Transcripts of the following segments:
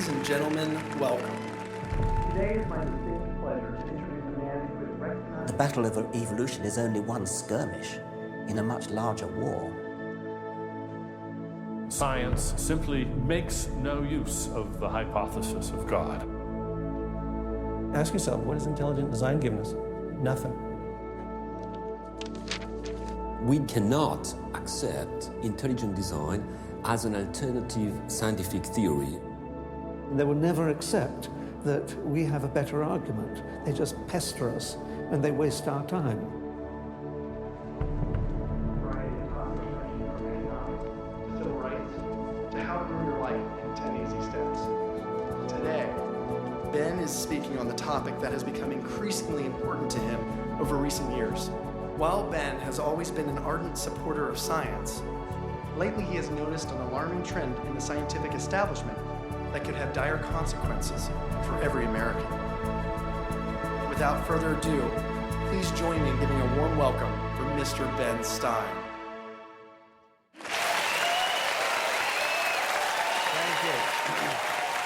Ladies and gentlemen, welcome. Today is my distinct pleasure to introduce a man who is recognized. The battle of evolution is only one skirmish in a much larger war. Science simply makes no use of the hypothesis of God. Ask yourself, what has intelligent design given us? Nothing. We cannot accept intelligent design as an alternative scientific theory. They will never accept that we have a better argument. They just pester us and they waste our time. Civil rights, to how to ruin your life in 10 easy steps. Today, Ben is speaking on the topic that has become increasingly important to him over recent years. While Ben has always been an ardent supporter of science, lately he has noticed an alarming trend in the scientific establishment that could have dire consequences for every American. Without further ado, please join me in giving a warm welcome for Mr. Ben Stein. Thank you.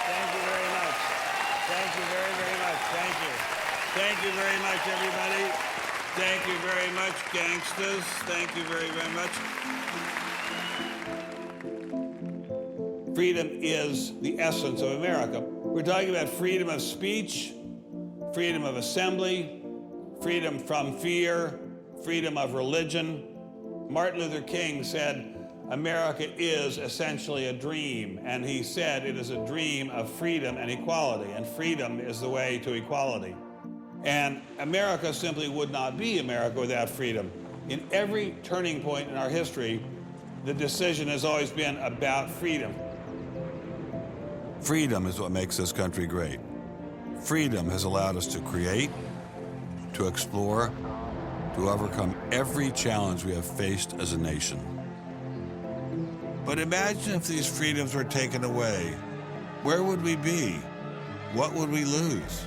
Thank you very much. Thank you very, very much. Thank you. Thank you very much, everybody. Thank you very much, gangsters. Thank you very, very much. Freedom is the essence of America. We're talking about freedom of speech, freedom of assembly, freedom from fear, freedom of religion. Martin Luther King said, America is essentially a dream, and he said it is a dream of freedom and equality, and freedom is the way to equality. And America simply would not be America without freedom. In every turning point in our history, the decision has always been about freedom. Freedom is what makes this country great. Freedom has allowed us to create, to explore, to overcome every challenge we have faced as a nation. But imagine if these freedoms were taken away. Where would we be? What would we lose?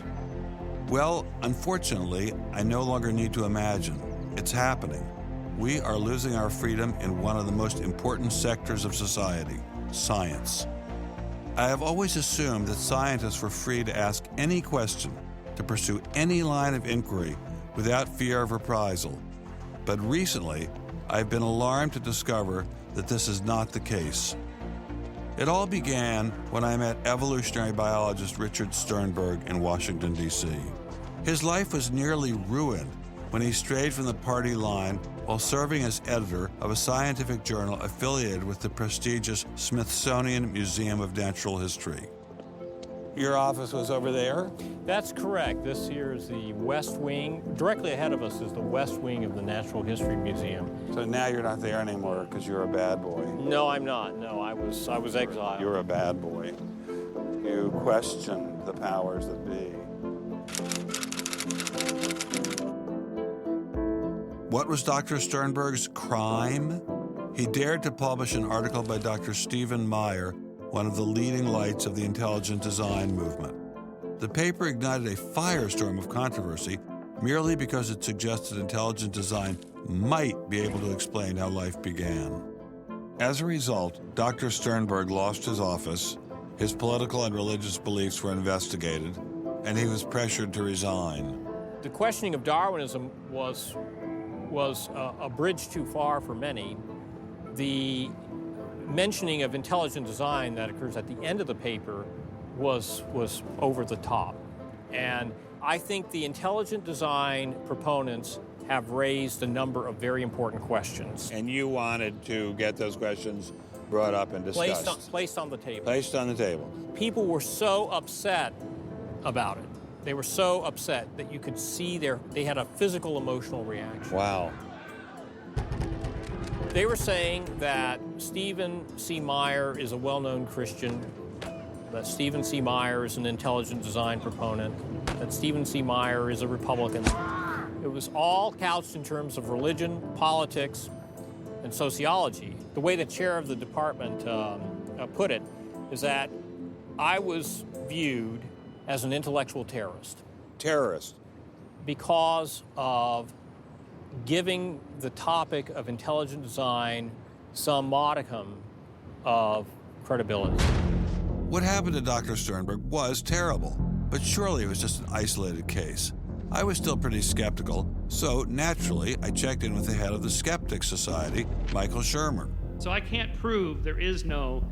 Well, unfortunately, I no longer need to imagine. It's happening. We are losing our freedom in one of the most important sectors of society, science. I have always assumed that scientists were free to ask any question, to pursue any line of inquiry without fear of reprisal. But recently, I've been alarmed to discover that this is not the case. It all began when I met evolutionary biologist Richard Sternberg in Washington, D.C. His life was nearly ruined when he strayed from the party line while serving as editor of a scientific journal affiliated with the prestigious Smithsonian Museum of Natural History. Your office was over there? That's correct. This here is the West Wing. Directly ahead of us is the West Wing of the Natural History Museum. So now you're not there anymore because you're a bad boy. No, I'm not. No, I was exiled. You're a bad boy. You questioned the powers that be. What was Dr. Sternberg's crime? He dared to publish an article by Dr. Stephen Meyer, one of the leading lights of the intelligent design movement. The paper ignited a firestorm of controversy merely because it suggested intelligent design might be able to explain how life began. As a result, Dr. Sternberg lost his office, his political and religious beliefs were investigated, and he was pressured to resign. The questioning of Darwinism was a bridge too far for many. The mentioning of intelligent design that occurs at the end of the paper was over the top. And I think the intelligent design proponents have raised a number of very important questions. And you wanted to get those questions brought up and discussed. Placed on the table. Placed on the table. People were so upset about it. They were so upset that you could see they had a physical, emotional reaction. Wow. They were saying that Stephen C. Meyer is a well-known Christian, that Stephen C. Meyer is an intelligent design proponent, that Stephen C. Meyer is a Republican. It was all couched in terms of religion, politics, and sociology. The way the chair of the department put it is that I was viewed as an intellectual terrorist. Terrorist? Because of giving the topic of intelligent design some modicum of credibility. What happened to Dr. Sternberg was terrible, but surely it was just an isolated case. I was still pretty skeptical, so naturally I checked in with the head of the Skeptics Society, Michael Shermer. So I can't prove there is no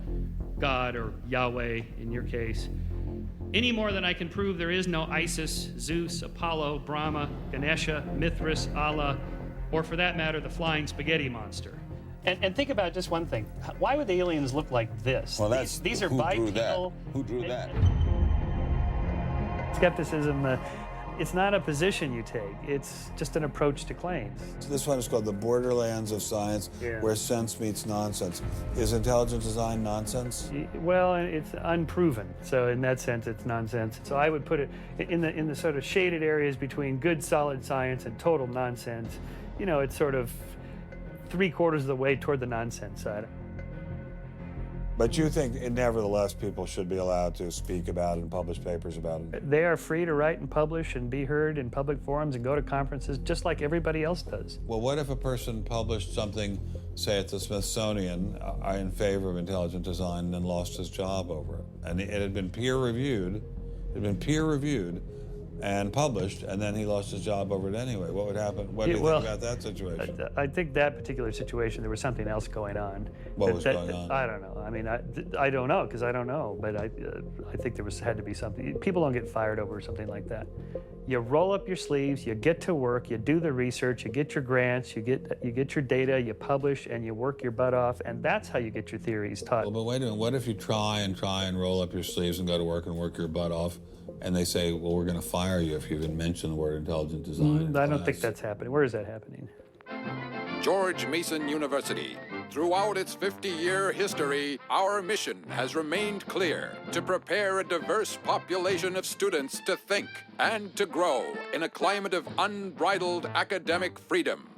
God or Yahweh in your case, any more than I can prove there is no Isis, Zeus, Apollo, Brahma, Ganesha, Mithras, Allah, or for that matter, the flying spaghetti monster. And think about just one thing. Why would the aliens look like this? Well, that's these are who drew that? bipedal. Who drew that? Skepticism, it's not a position you take. It's just an approach to claims. This one is called the borderlands of science, where sense meets nonsense. Is intelligent design nonsense? Well, it's unproven. So in that sense, it's nonsense. So I would put it in the sort of shaded areas between good, solid science and total nonsense. You know, it's sort of 3/4 of the way toward the nonsense side. But you think, nevertheless, people should be allowed to speak about it and publish papers about it? They are free to write and publish and be heard in public forums and go to conferences just like everybody else does. Well, what if a person published something, say at the Smithsonian, in favor of intelligent design, and then lost his job over it? And it had been peer-reviewed, and published, and then he lost his job over it anyway. What would happen? What do you think about that situation? I think that particular situation, there was something else going on. What was going on? I don't know. I mean, I don't know, because I don't know, but I think there had to be something. People don't get fired over something like that. You roll up your sleeves, you get to work, you do the research, you get your grants, you get your data, you publish, and you work your butt off, and that's how you get your theories taught. Well, but wait a minute. What if you try and roll up your sleeves and go to work and work your butt off, and they say, well, we're going to fire you if you even mention the word intelligent design? I don't think that's happening. Where is that happening? George Mason University. Throughout its 50-year history, our mission has remained clear: to prepare a diverse population of students to think and to grow in a climate of unbridled academic freedom.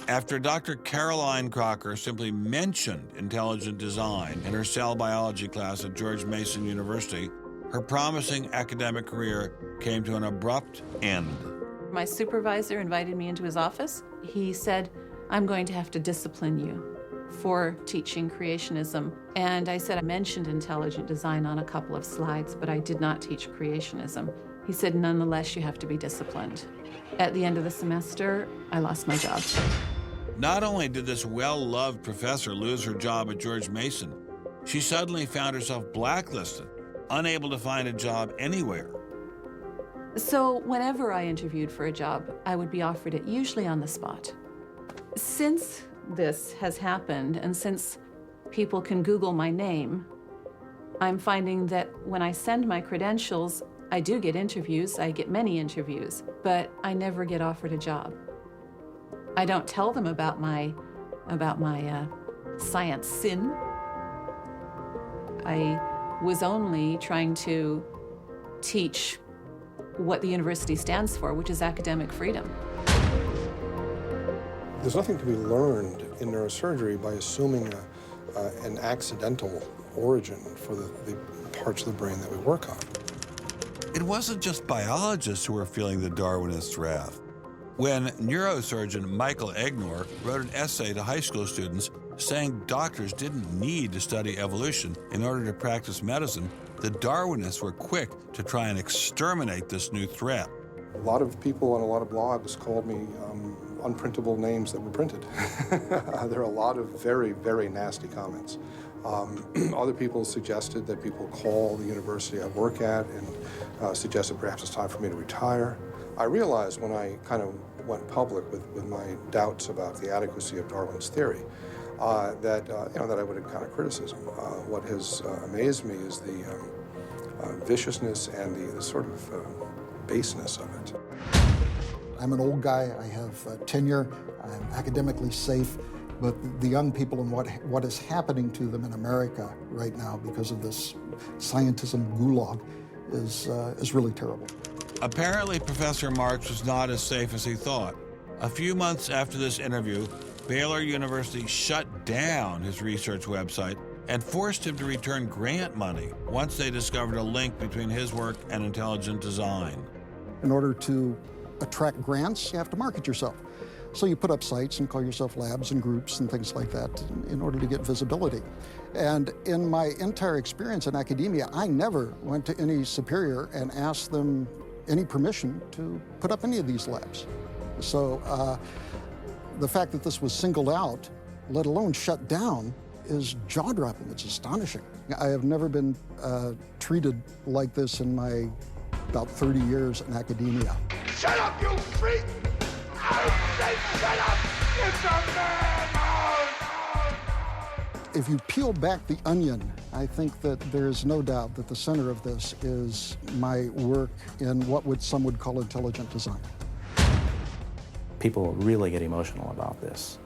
After Dr. Caroline Crocker simply mentioned intelligent design in her cell biology class at George Mason University, her promising academic career came to an abrupt end. My supervisor invited me into his office. He said, "I'm going to have to discipline you for teaching creationism." And I said, I mentioned intelligent design on a couple of slides, but I did not teach creationism. He said, "Nonetheless, you have to be disciplined." At the end of the semester, I lost my job. Not only did this well-loved professor lose her job at George Mason, she suddenly found herself blacklisted, unable to find a job anywhere. So whenever I interviewed for a job, I would be offered it, usually on the spot. Since this has happened, and since people can Google my name, I'm finding that when I send my credentials, I do get interviews, I get many interviews, but I never get offered a job. I don't tell them about my science sin. I was only trying to teach what the university stands for, which is academic freedom. There's nothing to be learned in neurosurgery by assuming an accidental origin for the parts of the brain that we work on. It wasn't just biologists who were feeling the Darwinist wrath. When neurosurgeon Michael Egnor wrote an essay to high school students saying doctors didn't need to study evolution in order to practice medicine, the Darwinists were quick to try and exterminate this new threat. A lot of people on a lot of blogs called me unprintable names that were printed. There are a lot of very, very nasty comments. Other people suggested that people call the university I work at and suggested perhaps it's time for me to retire. I realized when I kind of went public with my doubts about the adequacy of Darwin's theory that I would encounter criticism. What has amazed me is the viciousness and the sort of baseness of it. I'm an old guy, I have tenure, I'm academically safe, but the young people and what is happening to them in America right now because of this scientism gulag is really terrible. Apparently, Professor Marks was not as safe as he thought. A few months after this interview, Baylor University shut down his research website and forced him to return grant money once they discovered a link between his work and intelligent design. In order to attract grants, you have to market yourself. So you put up sites and call yourself labs and groups and things like that in order to get visibility. And in my entire experience in academia, I never went to any superior and asked them any permission to put up any of these labs. So the fact that this was singled out, let alone shut down, is jaw-dropping. It's astonishing. I have never been treated like this in my about 30 years in academia. Shut up, you freak! I say shut up! It's a madhouse! If you peel back the onion, I think that there is no doubt that the center of this is my work in what some would call intelligent design. People really get emotional about this.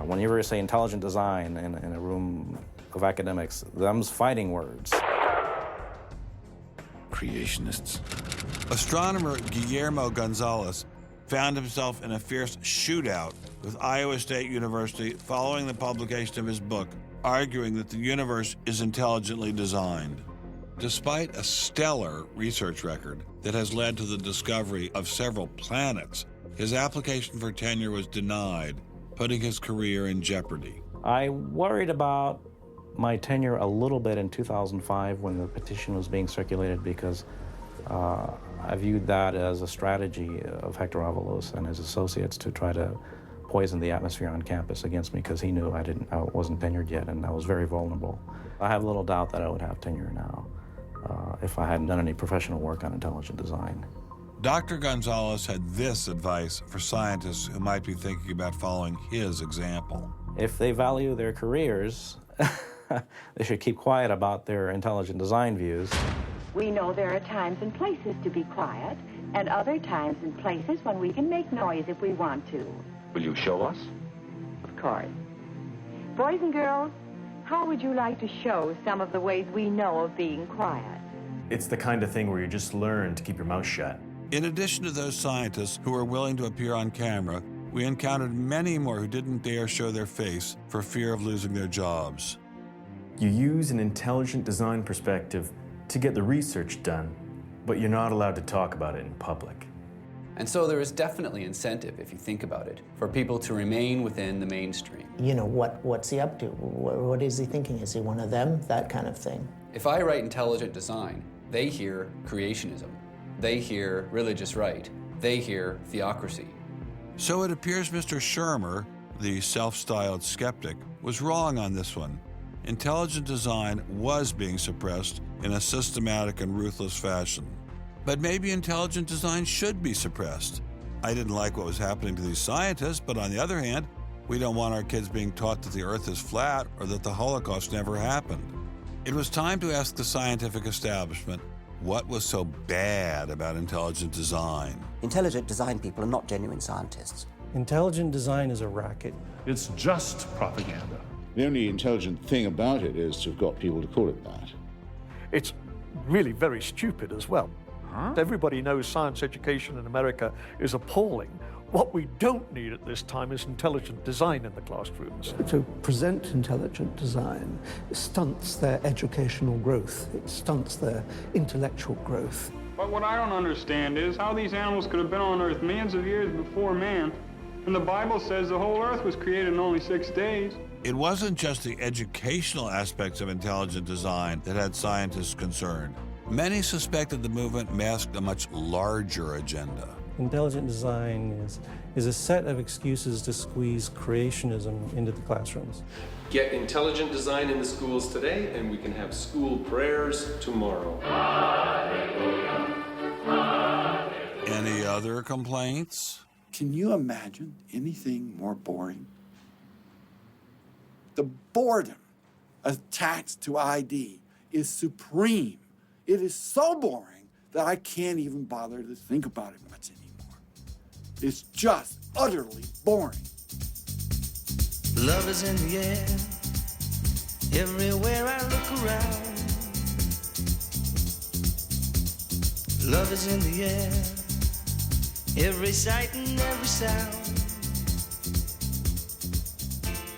Whenever you say intelligent design in a room of academics, them's fighting words. Creationists. Astronomer Guillermo Gonzalez found himself in a fierce shootout with Iowa State University following the publication of his book, arguing that the universe is intelligently designed. Despite a stellar research record that has led to the discovery of several planets, his application for tenure was denied, putting his career in jeopardy. I worried about my tenure a little bit in 2005 when the petition was being circulated because I viewed that as a strategy of Hector Avalos and his associates to try to poison the atmosphere on campus against me because he knew I wasn't tenured yet and I was very vulnerable. I have little doubt that I would have tenure now if I hadn't done any professional work on intelligent design. Dr. Gonzalez had this advice for scientists who might be thinking about following his example. If they value their careers, they should keep quiet about their intelligent design views. We know there are times and places to be quiet, and other times and places when we can make noise if we want to. Will you show us? Of course. Boys and girls, how would you like to show some of the ways we know of being quiet? It's the kind of thing where you just learn to keep your mouth shut. In addition to those scientists who were willing to appear on camera, we encountered many more who didn't dare show their face for fear of losing their jobs. You use an intelligent design perspective to get the research done, but you're not allowed to talk about it in public. And so there is definitely incentive, if you think about it, for people to remain within the mainstream. You know, what's he up to? What is he thinking? Is he one of them? That kind of thing. If I write intelligent design, they hear creationism. They hear religious right. They hear theocracy. So it appears Mr. Shermer, the self-styled skeptic, was wrong on this one. Intelligent design was being suppressed in a systematic and ruthless fashion. But maybe intelligent design should be suppressed. I didn't like what was happening to these scientists, but on the other hand, we don't want our kids being taught that the Earth is flat or that the Holocaust never happened. It was time to ask the scientific establishment what was so bad about intelligent design. Intelligent design people are not genuine scientists. Intelligent design is a racket. It's just propaganda. The only intelligent thing about it is to have got people to call it that. It's really very stupid as well. Everybody knows science education in America is appalling. What we don't need at this time is intelligent design in the classrooms. To present intelligent design stunts their educational growth. It stunts their intellectual growth. But what I don't understand is how these animals could have been on Earth millions of years before man. And the Bible says the whole Earth was created in only 6 days. It wasn't just the educational aspects of intelligent design that had scientists concerned. Many suspected the movement masked a much larger agenda. Intelligent design is a set of excuses to squeeze creationism into the classrooms. Get intelligent design in the schools today, and we can have school prayers tomorrow. Any other complaints? Can you imagine anything more boring? The boredom attached to ID is supreme. It is so boring that I can't even bother to think about it much anymore. It's just utterly boring. Love is in the air, everywhere I look around. Love is in the air, every sight and every sound.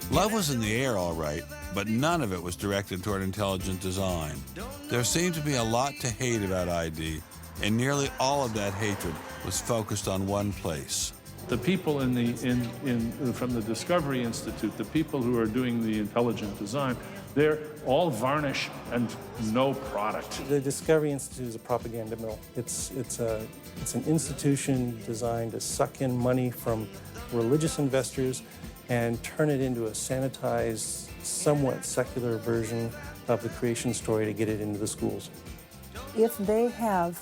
Love was in the air, all right, but none of it was directed toward intelligent design. There seemed to be a lot to hate about ID, and nearly all of that hatred was focused on one place: The people from the Discovery Institute, the people who are doing the intelligent design, they're all varnish and no product. The Discovery Institute is a propaganda mill. It's an institution designed to suck in money from religious investors and turn it into a sanitized, somewhat secular version of the creation story to get it into the schools. If they have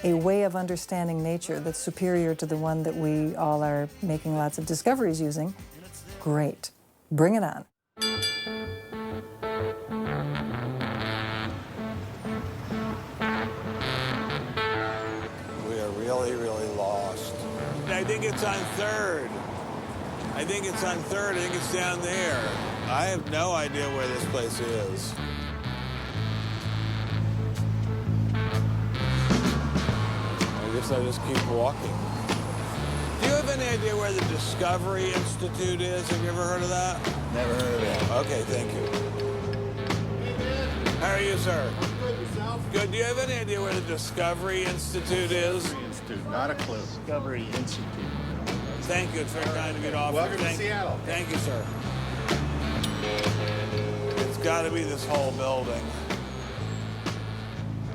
a way of understanding nature that's superior to the one that we all are making lots of discoveries using, great. Bring it on. We are really, really lost. I think it's on 3rd. I think it's on 3rd. I think it's down there. I have no idea where this place is. I guess I'll just keep walking. Do you have any idea where the Discovery Institute is? Have you ever heard of that? Never heard of it. Okay, thank you. How are you, sir? I'm good, yourself? Good. Do you have any idea where the Discovery Institute is? Discovery Institute, not a clue. Discovery Institute. Thank you. It's very kind of you to offer. Welcome to Seattle. Thank you, sir. It's got to be this whole building.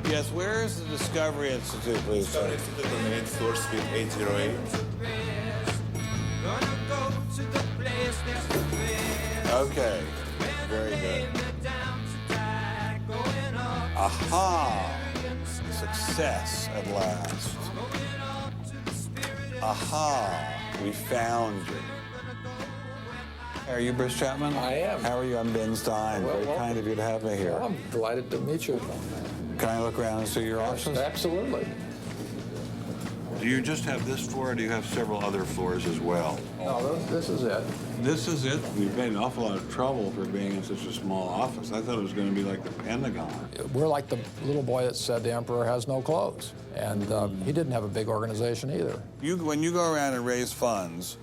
Yes, where is the Discovery Institute, please? Discovery Institute on the 8th floor, suite 808. Okay, very good. Aha! Success at last. Aha! We found you. Are you Bruce Chapman? I am. How are you? I'm Ben Stein. Well, very welcome. kind of you to have me here. Well, I'm delighted to meet you. Can I look around and see your office? Absolutely. Do you just have this floor, or do you have several other floors as well? No, this is it. This is it? You've made an awful lot of trouble for being in such a small office. I thought it was going to be like the Pentagon. We're like the little boy that said the emperor has no clothes. And he didn't have a big organization either. When you go around and raise funds,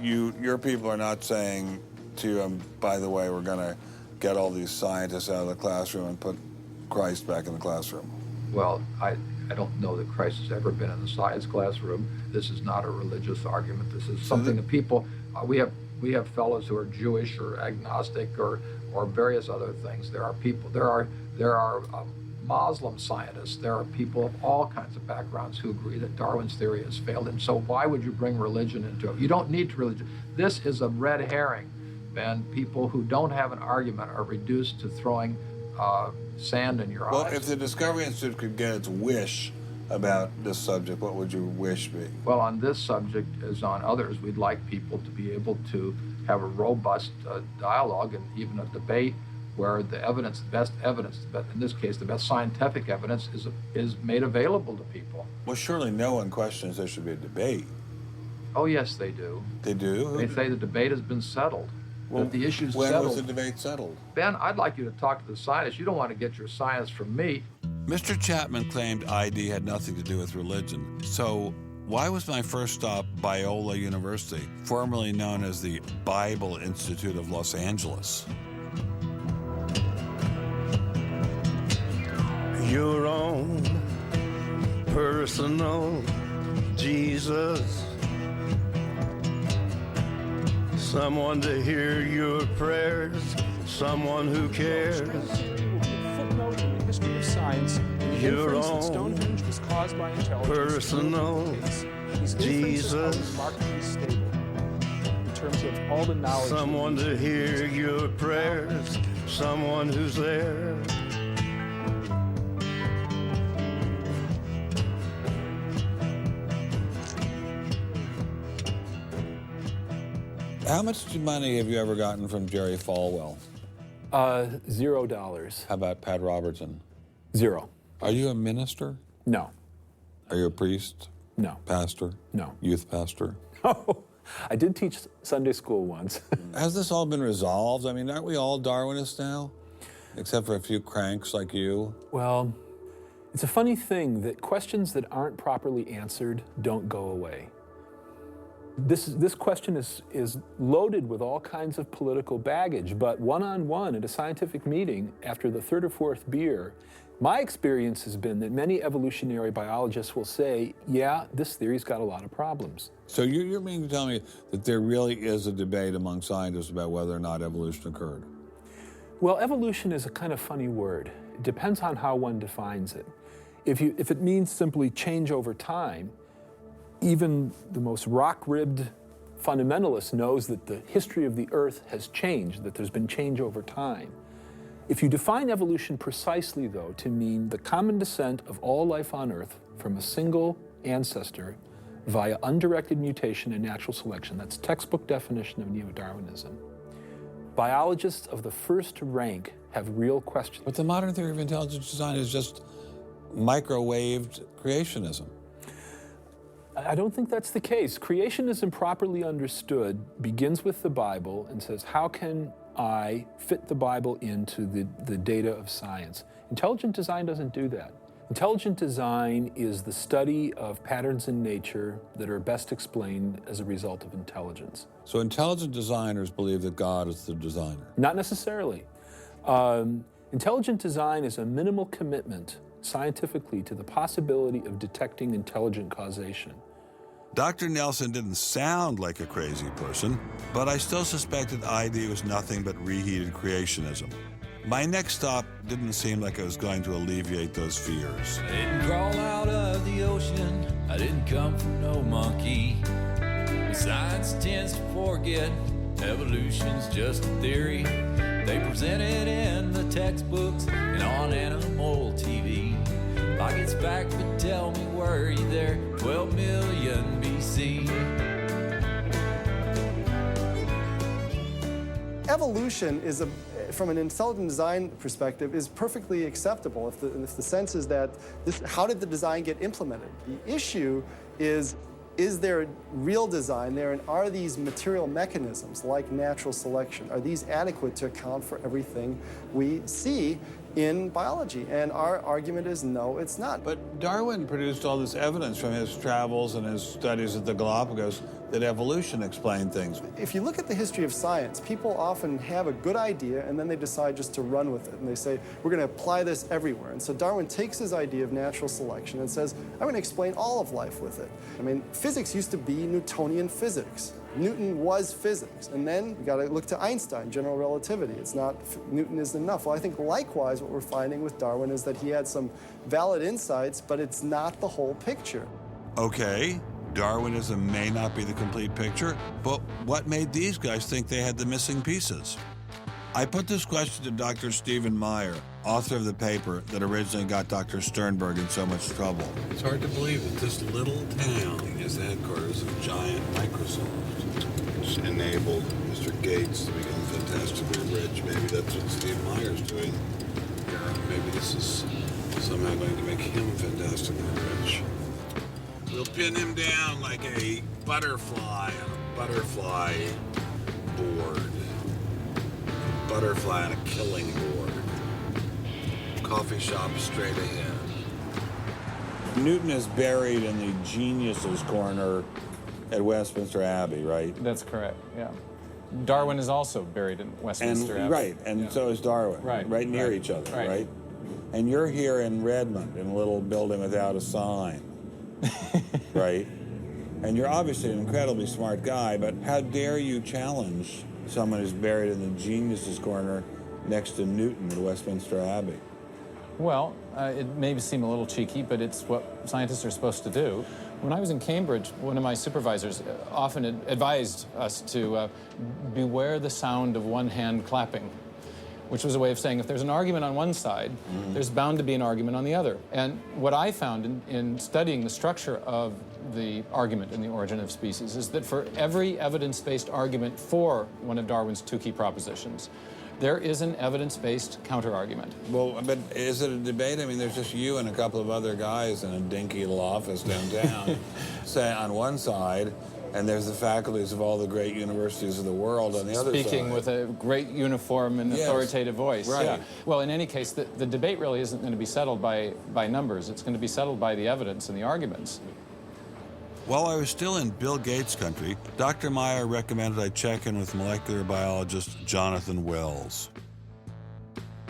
your people are not saying to you, by the way, we're going to get all these scientists out of the classroom and put Christ back in the classroom. Well, I don't know that Christ has ever been in the science classroom. This is not a religious argument. This is something that people, we have fellows who are Jewish or agnostic or various other things. There are people, there are Muslim scientists. There are people of all kinds of backgrounds who agree that Darwin's theory has failed. And so why would you bring religion into it? You don't need religion. This is a red herring, Ben. People who don't have an argument are reduced to throwing sand in your eyes. Well, if the Discovery Institute could get its wish about this subject, what would your wish be? Well, on this subject, as on others, we'd like people to be able to have a robust dialogue and even a debate where the evidence, the best evidence, but in this case, the best scientific evidence is made available to people. Well, surely no one questions there should be a debate. Oh, yes, they do. They do? They say the debate has been settled. Well, that the issue's when settled. was the debate settled? Ben, I'd like you to talk to the scientists. You don't want to get your science from me. Mr. Chapman claimed ID had nothing to do with religion. So why was my first stop Biola University, formerly known as the Bible Institute of Los Angeles? Your own personal Jesus. Someone to hear your prayers, someone who cares. Footnote in the history of science, the Your inference that own Stonehenge was caused by intelligence. personal Jesus. Remarkably stable in terms of all the knowledge. Someone to hear your prayers, someone who's there. How much money have you ever gotten from Jerry Falwell? $0. How about Pat Robertson? 0. Are you a minister? No. Are you a priest? No. Pastor? No. Youth pastor? Oh, I did teach Sunday school once. Has this all been resolved? I mean, aren't we all Darwinists now? Except for a few cranks like you? Well, it's a funny thing that questions that aren't properly answered don't go away. This question is loaded with all kinds of political baggage, but one-on-one at a scientific meeting after the third or fourth beer, My experience has been that many evolutionary biologists will say, yeah, this theory's got a lot of problems. So you're meaning to tell me that there really is a debate among scientists about whether or not evolution occurred? Well, evolution is a kind of funny word. It depends on how one defines it. If it means simply change over time, even the most rock-ribbed fundamentalist knows that the history of the Earth has changed, that there's been change over time. If you define evolution precisely, though, to mean the common descent of all life on Earth from a single ancestor via undirected mutation and natural selection, that's textbook definition of neo-Darwinism, biologists of the first rank have real questions. But the modern theory of intelligent design is just microwaved creationism. I don't think that's the case. Creationism, properly understood, begins with the Bible and says, how can I fit the Bible into the data of science? Intelligent design doesn't do that. Intelligent design is the study of patterns in nature that are best explained as a result of intelligence. So intelligent designers believe that God is the designer? Not necessarily. Intelligent design is a minimal commitment scientifically to the possibility of detecting intelligent causation. Dr. Nelson didn't sound like a crazy person, but I still suspected ID was nothing but reheated creationism. My next stop didn't seem like it was going to alleviate those fears. I didn't crawl out of the ocean, I didn't come from no monkey. But science tends to forget evolution's just a theory. They present it in the textbooks and on animal TV. Like it's fact, but tell me, were you there 12 million BC? Evolution is from an intelligent design perspective, is perfectly acceptable if the sense is that how did the design get implemented? The issue is there real design there, and are these material mechanisms like natural selection, are these adequate to account for everything we see in biology? And our argument is no, it's not. But Darwin produced all this evidence from his travels and his studies at the Galapagos that evolution explained things. If you look at the history of science, people often have a good idea and then they decide just to run with it. And they say, we're going to apply this everywhere. And so Darwin takes his idea of natural selection and says, I'm going to explain all of life with it. I mean, physics used to be Newtonian physics. Newton was physics. And then we got to look to Einstein, general relativity. It's not, Newton isn't enough. Well, I think likewise what we're finding with Darwin is that he had some valid insights, but it's not the whole picture. Okay, Darwinism may not be the complete picture, but what made these guys think they had the missing pieces? I put this question to Dr. Stephen Meyer, author of the paper that originally got Dr. Sternberg in so much trouble. It's hard to believe that this little town is the headquarters of giant Microsoft. It's enabled Mr. Gates to become fantastically rich. Maybe that's what Steve Meyer's doing here. Maybe this is somehow going to make him fantastically rich. We'll pin him down like a butterfly on a butterfly board. A butterfly on a killing board. Coffee shop straight ahead. Newton is buried in the geniuses corner at Westminster Abbey, right? That's correct, yeah. Darwin is also buried in Westminster Abbey. Right, and so is Darwin. Right near each other, right? And you're here in Redmond in a little building without a sign. Right? And you're obviously an incredibly smart guy, but how dare you challenge someone who's buried in the geniuses corner next to Newton at Westminster Abbey? Well, it may seem a little cheeky, but it's what scientists are supposed to do. When I was in Cambridge, one of my supervisors often advised us to beware the sound of one hand clapping, which was a way of saying if there's an argument on one side, there's bound to be an argument on the other. And what I found in studying the structure of the argument in The Origin of Species is that for every evidence-based argument for one of Darwin's two key propositions, there is an evidence-based counter-argument. Well, but is it a debate? I mean, there's just you and a couple of other guys in a dinky little office downtown, say on one side, and there's the faculties of all the great universities of the world on the other side. Speaking with a great uniform and authoritative voice. Right. Yeah. Well, in any case, the debate really isn't going to be settled by numbers. It's going to be settled by the evidence and the arguments. While I was still in Bill Gates country, Dr. Meyer recommended I check in with molecular biologist Jonathan Wells.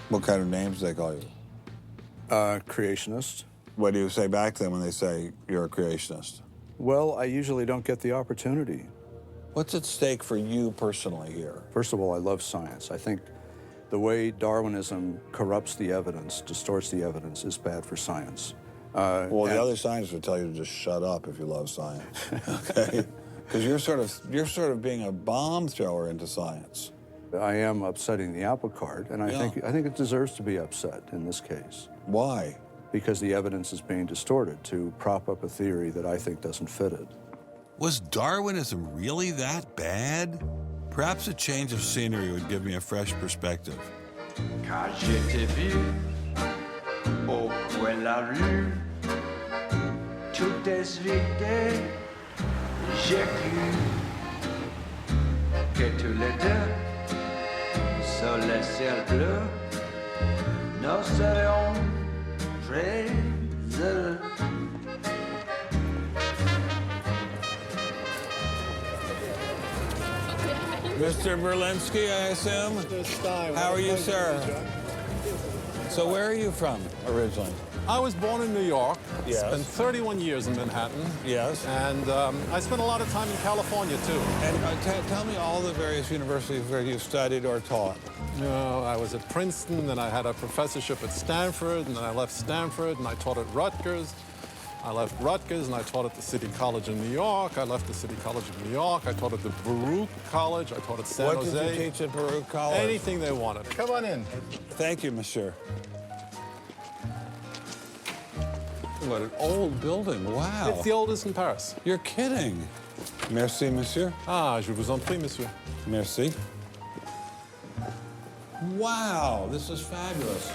What kind of names do they call you? Creationist. What do you say back to them when they say you're a creationist? Well, I usually don't get the opportunity. What's at stake for you personally here? First of all, I love science. I think the way Darwinism corrupts the evidence, distorts the evidence, is bad for science. Well, the other scientists would tell you to just shut up if you love science, okay? Because you're sort of being a bomb thrower into science. I am upsetting the apple cart, and I think it deserves to be upset in this case. Why? Because the evidence is being distorted to prop up a theory that I think doesn't fit it. Was Darwinism really that bad? Perhaps a change of scenery would give me a fresh perspective. Quand je t'ai vu au coin de la rue, tout est vide, j'ai cru que tous les deux, sur le ciel bleu, nous serions très heureux. Mr. Berlinski, I assume? How are you, sir? So where are you from originally? I was born in New York. Yes. Spent 31 years in Manhattan. Yes. And I spent a lot of time in California, too. And tell me all the various universities where you studied or taught. No, I was at Princeton, then I had a professorship at Stanford, and then I left Stanford, and I taught at Rutgers. I left Rutgers, and I taught at the City College in New York. I left the City College of New York. I taught at the Baruch College. I taught at San Jose. What did you teach at Baruch College? Anything they wanted. Come on in. Thank you, monsieur. What an old building. Wow. It's the oldest in Paris. You're kidding. Merci, monsieur. Ah, je vous en prie, monsieur. Merci. Wow, this is fabulous.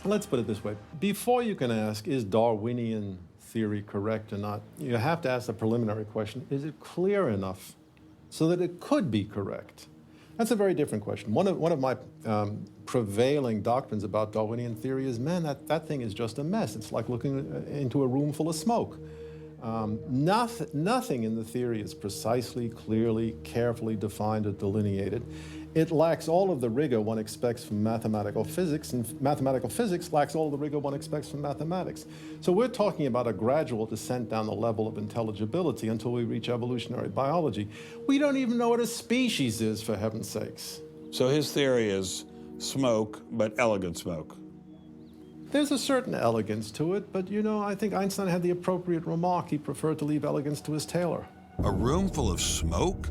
Let's put it this way. Before you can ask, is Darwinian theory correct or not, you have to ask the preliminary question, is it clear enough so that it could be correct? That's a very different question. One of my prevailing doctrines about Darwinian theory is, man, that thing is just a mess. It's like looking into a room full of smoke. Nothing in the theory is precisely, clearly, carefully defined or delineated. It lacks all of the rigor one expects from mathematical physics, and mathematical physics lacks all of the rigor one expects from mathematics. So we're talking about a gradual descent down the level of intelligibility until we reach evolutionary biology. We don't even know what a species is, for heaven's sakes. So his theory is smoke, but elegant smoke. There's a certain elegance to it, but you know, I think Einstein had the appropriate remark. He preferred to leave elegance to his tailor. A room full of smoke?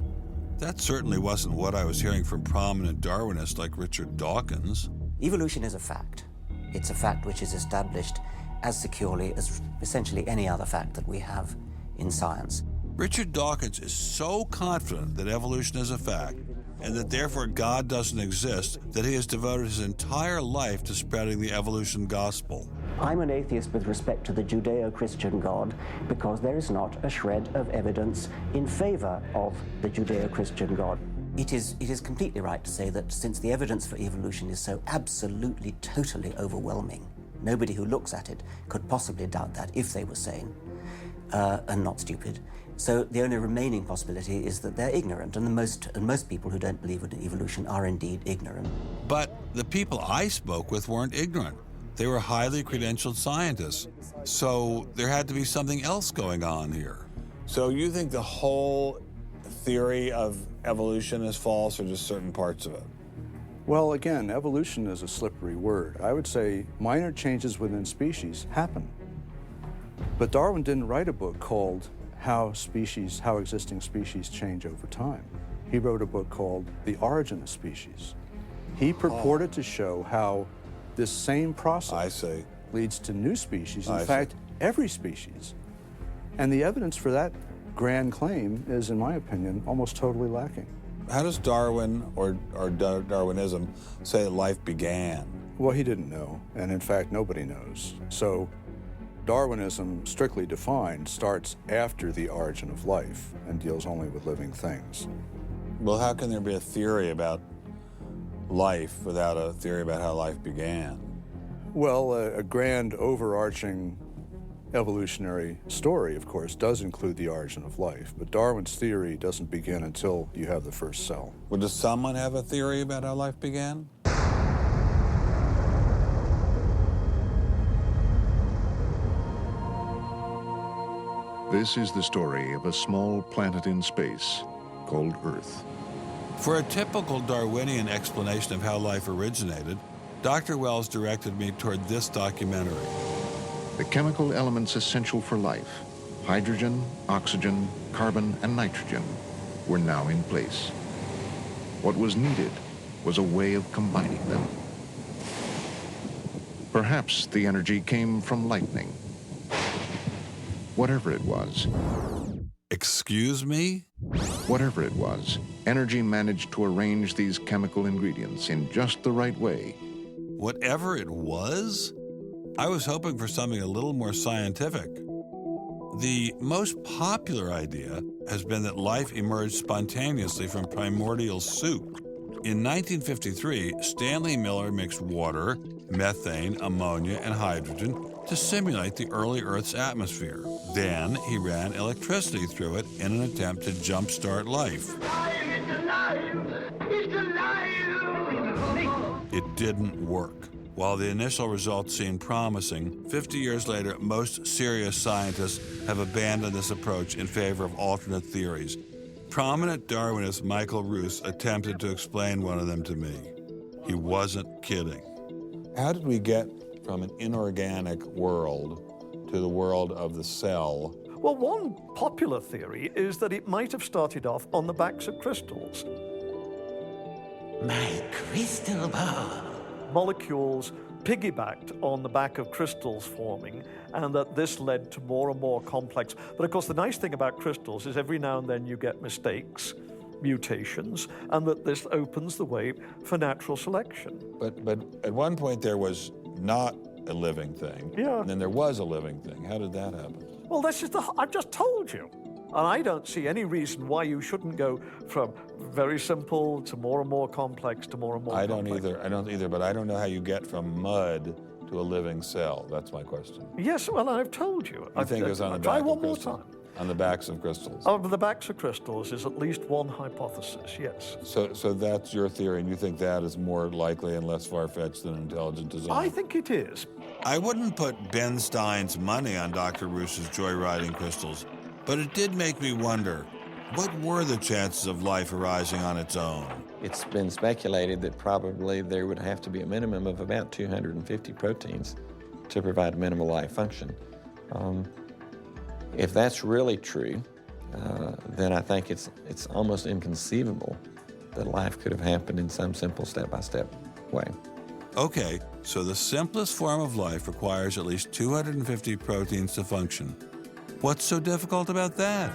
That certainly wasn't what I was hearing from prominent Darwinists like Richard Dawkins. Evolution is a fact. It's a fact which is established as securely as essentially any other fact that we have in science. Richard Dawkins is so confident that evolution is a fact, and that therefore God doesn't exist, that he has devoted his entire life to spreading the evolution gospel. I'm an atheist with respect to the Judeo-Christian God because there is not a shred of evidence in favor of the Judeo-Christian God. It is completely right to say that since the evidence for evolution is so absolutely, totally overwhelming, nobody who looks at it could possibly doubt that if they were sane and not stupid. So the only remaining possibility is that they're ignorant, and most people who don't believe in evolution are indeed ignorant. But the people I spoke with weren't ignorant. They were highly credentialed scientists. So there had to be something else going on here. So you think the whole theory of evolution is false, or just certain parts of it? Well, again, evolution is a slippery word. I would say minor changes within species happen. But Darwin didn't write a book called How Existing Species Change Over Time. He wrote a book called The Origin of Species. He purported to show how this same process leads to new species, in fact, every species. And the evidence for that grand claim is, in my opinion, almost totally lacking. How does Darwin or Darwinism say life began? Well, he didn't know, and in fact, nobody knows. So Darwinism, strictly defined, starts after the origin of life and deals only with living things. Well, how can there be a theory about life without a theory about how life began? Well, a grand overarching evolutionary story, of course, does include the origin of life, but Darwin's theory doesn't begin until you have the first cell. Well, does someone have a theory about how life began? This is the story of a small planet in space called Earth. For a typical Darwinian explanation of how life originated, Dr. Wells directed me toward this documentary. The chemical elements essential for life, hydrogen, oxygen, carbon, and nitrogen, were now in place. What was needed was a way of combining them. Perhaps the energy came from lightning. Whatever it was. Excuse me? Whatever it was, energy managed to arrange these chemical ingredients in just the right way. Whatever it was? I was hoping for something a little more scientific. The most popular idea has been that life emerged spontaneously from primordial soup. In 1953, Stanley Miller mixed water, methane, ammonia, and hydrogen to simulate the early Earth's atmosphere. Then he ran electricity through it in an attempt to jumpstart life. It's alive! It's alive! It didn't work. While the initial results seemed promising, 50 years later, most serious scientists have abandoned this approach in favor of alternate theories. Prominent Darwinist Michael Roos attempted to explain one of them to me. He wasn't kidding. How did we get from an inorganic world to the world of the cell? Well, one popular theory is that it might have started off on the backs of crystals. My crystal ball. Molecules piggybacked on the back of crystals forming, and that this led to more and more complex. But of course, the nice thing about crystals is every now and then you get mistakes, mutations, and that this opens the way for natural selection. But at one point there was not a living thing. Yeah. And then there was a living thing. How did that happen? Well, that's just I've just told you. And I don't see any reason why you shouldn't go from very simple to more and more complex to more and more complex. I don't either, but I don't know how you get from mud to a living cell. That's my question. Yes, well, I've told you. I think it was on the back of crystals. On the backs of crystals. On the backs of crystals is at least one hypothesis, yes. So that's your theory, and you think that is more likely and less far-fetched than intelligent design? I think it is. I wouldn't put Ben Stein's money on Dr. Roos's joyriding crystals, but it did make me wonder, what were the chances of life arising on its own? It's been speculated that probably there would have to be a minimum of about 250 proteins to provide a minimal life function. If that's really true, then I think it's almost inconceivable that life could have happened in some simple step-by-step way. Okay, so the simplest form of life requires at least 250 proteins to function. What's so difficult about that?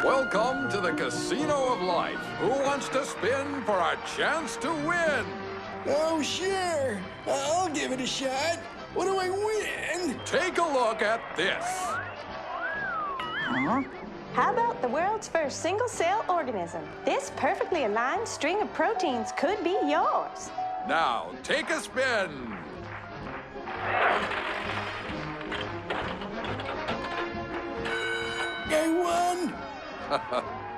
Welcome to the Casino of Life. Who wants to spin for a chance to win? Oh, sure. I'll give it a shot. What do I win? Take a look at this. Huh? How about the world's first single-cell organism? This perfectly aligned string of proteins could be yours. Now, take a spin. I won!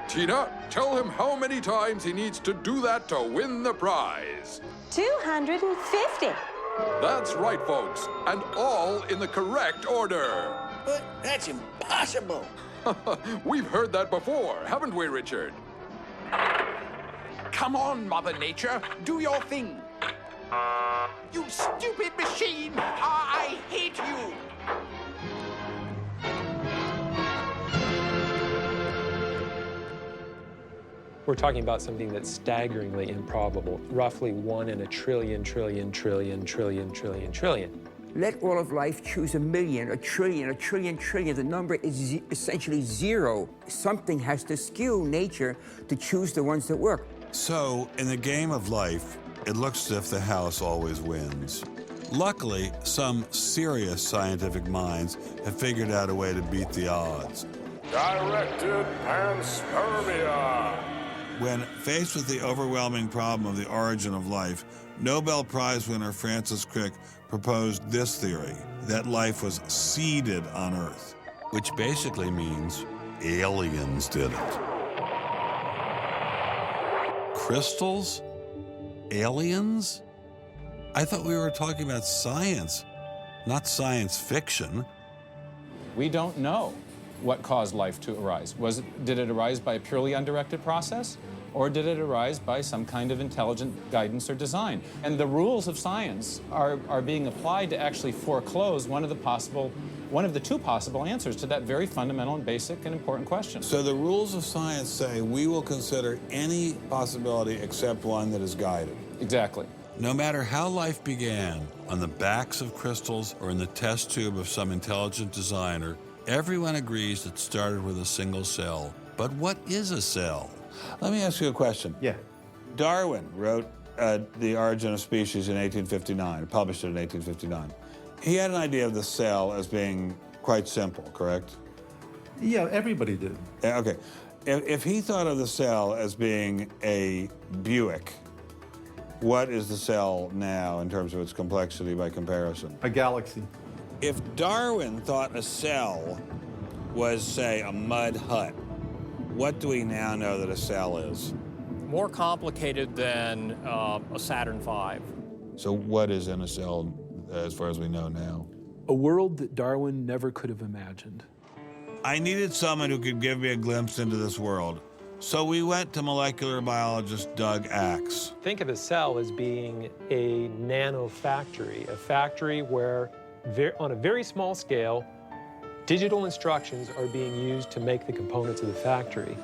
Tina, tell him how many times he needs to do that to win the prize. 250. That's right, folks, and all in the correct order. But that's impossible. We've heard that before, haven't we, Richard? Come on, Mother Nature, do your thing. You stupid machine! I hate you! We're talking about something that's staggeringly improbable, roughly 1 in a trillion, trillion, trillion, trillion, trillion, trillion. Let all of life choose a million, a trillion, trillion. The number is essentially zero. Something has to skew nature to choose the ones that work. So, in the game of life, it looks as if the house always wins. Luckily, some serious scientific minds have figured out a way to beat the odds. Directed panspermia. When faced with the overwhelming problem of the origin of life, Nobel Prize winner Francis Crick proposed this theory, that life was seeded on Earth, which basically means aliens did it. Crystals? Aliens? I thought we were talking about science. not science fiction. We don't know what caused life to arise. Did it arise by a purely undirected process? Or did it arise by some kind of intelligent guidance or design? And the rules of science are being applied to actually foreclose one of the two possible answers to that very fundamental and basic and important question. So the rules of science say we will consider any possibility except one that is guided. Exactly. No matter how life began, on the backs of crystals or in the test tube of some intelligent designer, everyone agrees it started with a single cell. But what is a cell? Let me ask you a question. Yeah. Darwin wrote The Origin of Species in 1859, published it in 1859. He had an idea of the cell as being quite simple, correct? Yeah, everybody did. Okay. If he thought of the cell as being a Buick, what is the cell now in terms of its complexity by comparison? A galaxy. If Darwin thought a cell was, say, a mud hut, what do we now know that a cell is? More complicated than a Saturn V. So what is in a cell as far as we know now? A world that Darwin never could have imagined. I needed someone who could give me a glimpse into this world. So we went to molecular biologist Doug Axe. Think of a cell as being a nanofactory, a factory where, on a very small scale, digital instructions are being used to make the components of the factory.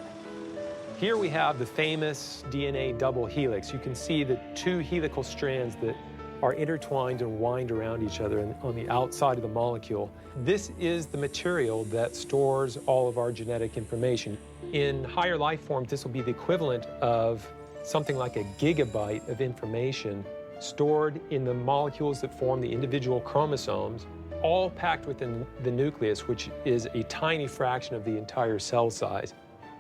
Here we have the famous DNA double helix. You can see the two helical strands that are intertwined and wind around each other on the outside of the molecule. This is the material that stores all of our genetic information. In higher life forms, this will be the equivalent of something like a gigabyte of information stored in the molecules that form the individual chromosomes, all packed within the nucleus, which is a tiny fraction of the entire cell size.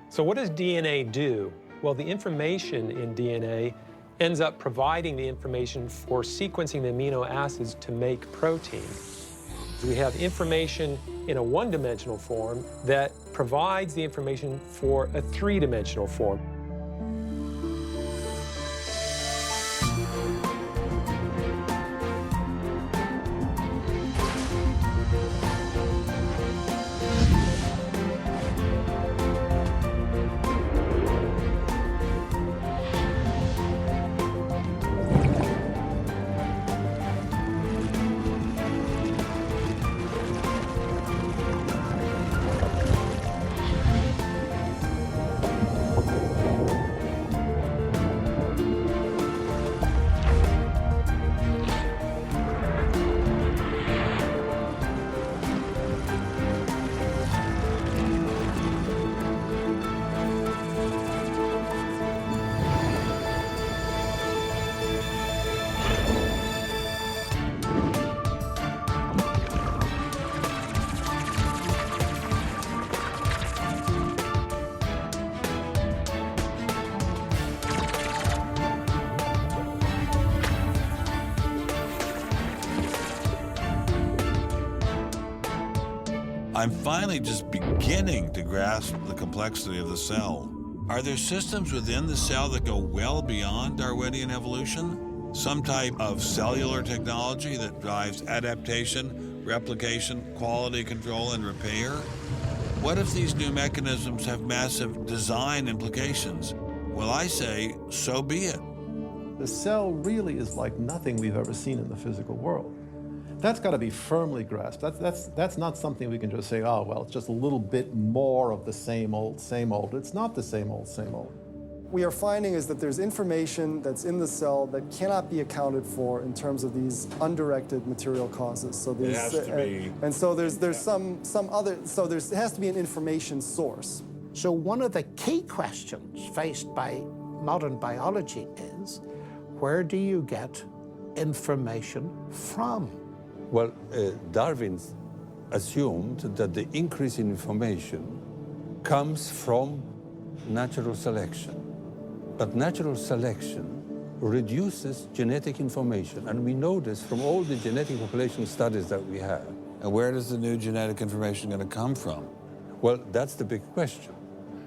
So what does DNA do? Well, the information in DNA ends up providing the information for sequencing the amino acids to make protein. We have information in a one-dimensional form that provides the information for a three-dimensional form. I'm finally just beginning to grasp the complexity of the cell. Are there systems within the cell that go well beyond Darwinian evolution? Some type of cellular technology that drives adaptation, replication, quality control, and repair? What if these new mechanisms have massive design implications? Well, I say, so be it. The cell really is like nothing we've ever seen in the physical world. That's got to be firmly grasped. That's not something we can just say, oh, well, it's just a little bit more of the same old, same old. It's not the same old, same old. We are finding is that there's information that's in the cell that cannot be accounted for in terms of these undirected material causes. So It has to be. And so there's some other, so it has to be an information source. So one of the key questions faced by modern biology is, where do you get information from? Well, Darwin assumed that the increase in information comes from natural selection. But natural selection reduces genetic information, and we know this from all the genetic population studies that we have. And where does the new genetic information going to come from? Well, that's the big question.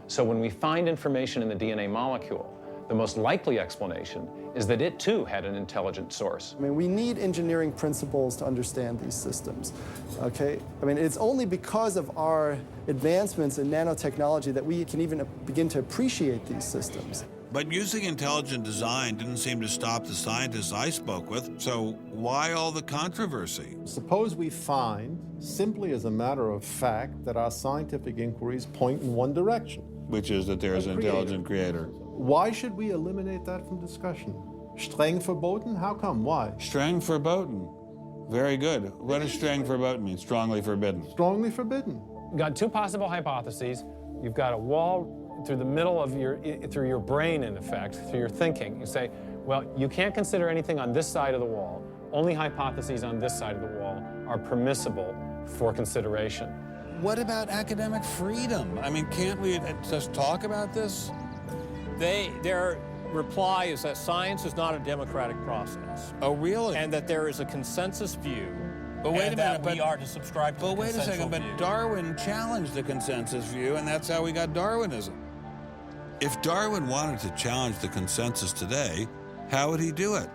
So when we find information in the DNA molecule, The most likely explanation is that it too had an intelligent source. I mean, we need engineering principles to understand these systems, okay? I mean, it's only because of our advancements in nanotechnology that we can even begin to appreciate these systems. But using intelligent design didn't seem to stop the scientists I spoke with, so why all the controversy? Suppose we find, simply as a matter of fact, that our scientific inquiries point in one direction. Which is that there is an intelligent creator. Why should we eliminate that from discussion? Streng verboten? How come? Why? Streng verboten. Very good. What does streng verboten mean? Strongly forbidden. Strongly forbidden. You've got two possible hypotheses. You've got a wall through the middle of through your brain, in effect, through your thinking. You say, well, you can't consider anything on this side of the wall. Only hypotheses on this side of the wall are permissible for consideration. What about academic freedom? I mean, can't we just talk about this? Their reply is that science is not a democratic process. Oh, really? And that there is a consensus view. But wait a minute, we are to subscribe to the wait a consensual second, but view. Darwin challenged the consensus view, and that's how we got Darwinism. If Darwin wanted to challenge the consensus today, how would he do it?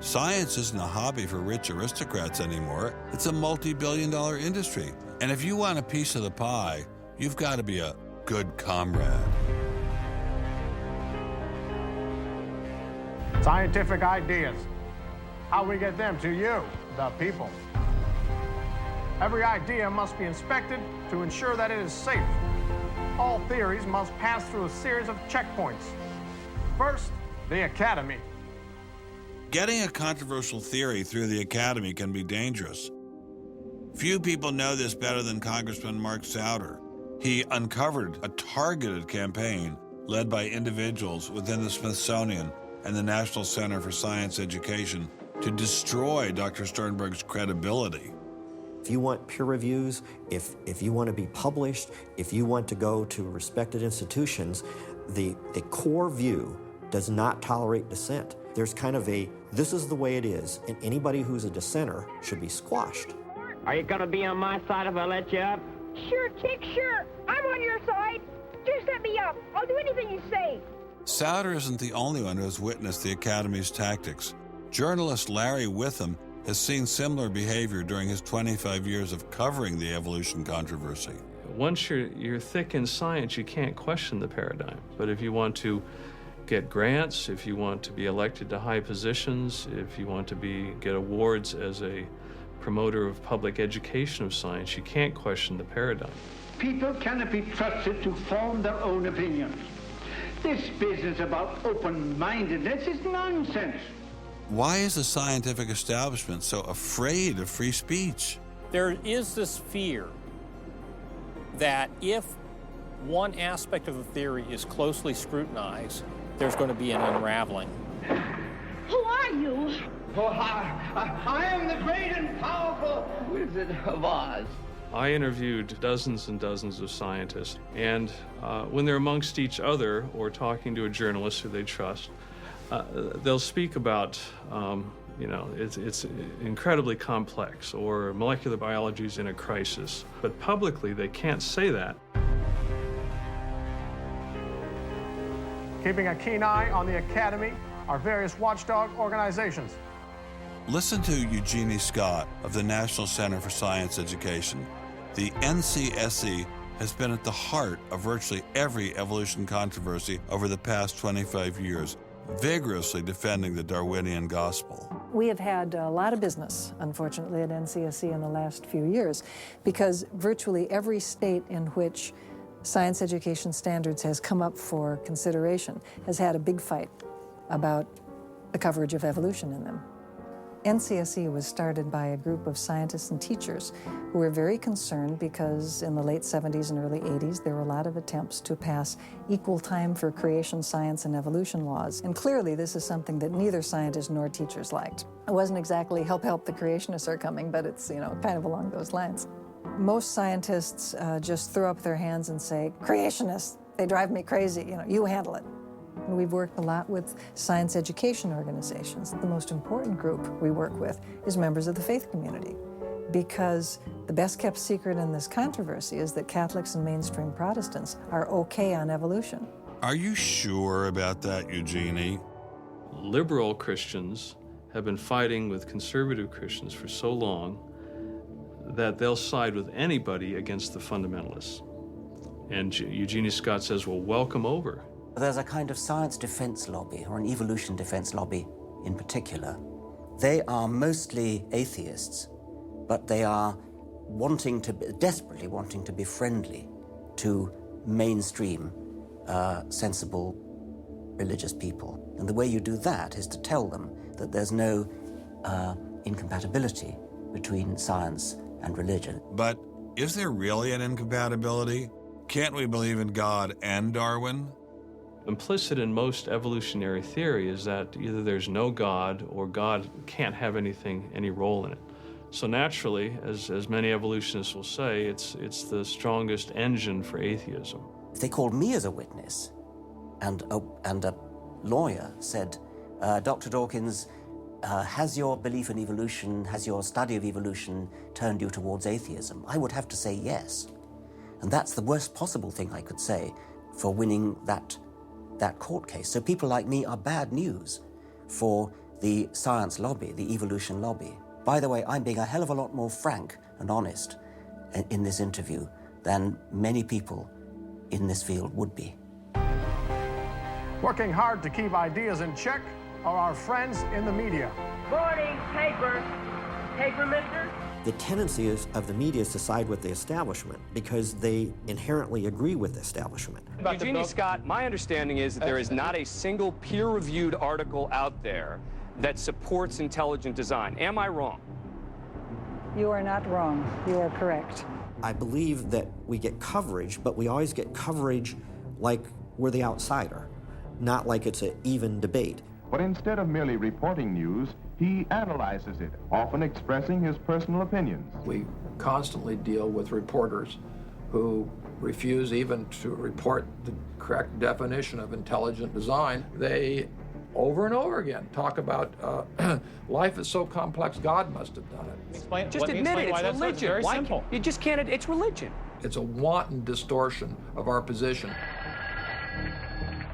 Science isn't a hobby for rich aristocrats anymore. It's a multi-billion-dollar industry. And if you want a piece of the pie, you've got to be a good comrade. Scientific ideas. How we get them to you, the people. Every idea must be inspected to ensure that it is safe. All theories must pass through a series of checkpoints. First, the Academy. Getting a controversial theory through the Academy can be dangerous. Few people know this better than Congressman Mark Souder. He uncovered a targeted campaign led by individuals within the Smithsonian and the National Center for Science Education to destroy Dr. Sternberg's credibility. If you want peer reviews, if you want to be published, if you want to go to respected institutions, the core view does not tolerate dissent. There's kind of a, this is the way it is, and anybody who's a dissenter should be squashed. Are you going to be on my side if I let you up? Sure, Chick, sure. I'm on your side. Just let me up. I'll do anything you say. Souder isn't the only one who has witnessed the Academy's tactics. Journalist Larry Witham has seen similar behavior during his 25 years of covering the evolution controversy. Once you're thick in science, you can't question the paradigm. But if you want to get grants, if you want to be elected to high positions, if you want to get awards as a promoter of public education of science, you can't question the paradigm. People cannot be trusted to form their own opinions. This business about open-mindedness is nonsense. Why is the scientific establishment so afraid of free speech? There is this fear that if one aspect of the theory is closely scrutinized, there's going to be an unraveling. Who are you? Oh, I am the great and powerful Wizard of Oz. I interviewed dozens and dozens of scientists, and when they're amongst each other or talking to a journalist who they trust, they'll speak about, it's incredibly complex, or molecular biology is in a crisis. But publicly, they can't say that. Keeping a keen eye on the Academy, our various watchdog organizations. Listen to Eugenie Scott of the National Center for Science Education. The NCSE has been at the heart of virtually every evolution controversy over the past 25 years, vigorously defending the Darwinian gospel. We have had a lot of business, unfortunately, at NCSE in the last few years, because virtually every state in which science education standards has come up for consideration has had a big fight about the coverage of evolution in them. NCSE was started by a group of scientists and teachers who were very concerned because in the late 70s and early 80s, there were a lot of attempts to pass equal time for creation science and evolution laws. And clearly, this is something that neither scientists nor teachers liked. It wasn't exactly help the creationists are coming, but it's, kind of along those lines. Most scientists just throw up their hands and say, creationists, they drive me crazy, you handle it. We've worked a lot with science education organizations. The most important group we work with is members of the faith community, because the best kept secret in this controversy is that Catholics and mainstream Protestants are okay on evolution. Are you sure about that, Eugenie? Liberal Christians have been fighting with conservative Christians for so long that they'll side with anybody against the fundamentalists. And Eugenie Scott says, well, welcome over. There's a kind of science defense lobby, or an evolution defense lobby in particular. They are mostly atheists, but they are desperately wanting to be friendly to mainstream, sensible religious people. And the way you do that is to tell them that there's no incompatibility between science and religion. But is there really an incompatibility? Can't we believe in God and Darwin? Implicit in most evolutionary theory is that either there's no God or God can't have any role in it. So naturally, as many evolutionists will say, it's the strongest engine for atheism. If they called me as a witness, and a lawyer said, Dr. Dawkins, has your belief in evolution, has your study of evolution turned you towards atheism? I would have to say yes. And that's the worst possible thing I could say for winning that court case. So people like me are bad news for the science lobby, the evolution lobby. By the way, I'm being a hell of a lot more frank and honest in this interview than many people in this field would be. Working hard to keep ideas in check are our friends in the media. Morning, paper. Paper, mister? The tendency of the media is to side with the establishment because they inherently agree with the establishment. Eugenie Scott, my understanding is that there is not a single peer-reviewed article out there that supports intelligent design. Am I wrong? You are not wrong. You are correct. I believe that we get coverage, but we always get coverage like we're the outsider, not like it's an even debate. But instead of merely reporting news, he analyzes it, often expressing his personal opinions. We constantly deal with reporters who refuse even to report the correct definition of intelligent design. They, over and over again, talk about life is so complex, God must have done it. Just admit it, it's religion. Very simple. You just can't, it's religion. It's a wanton distortion of our position.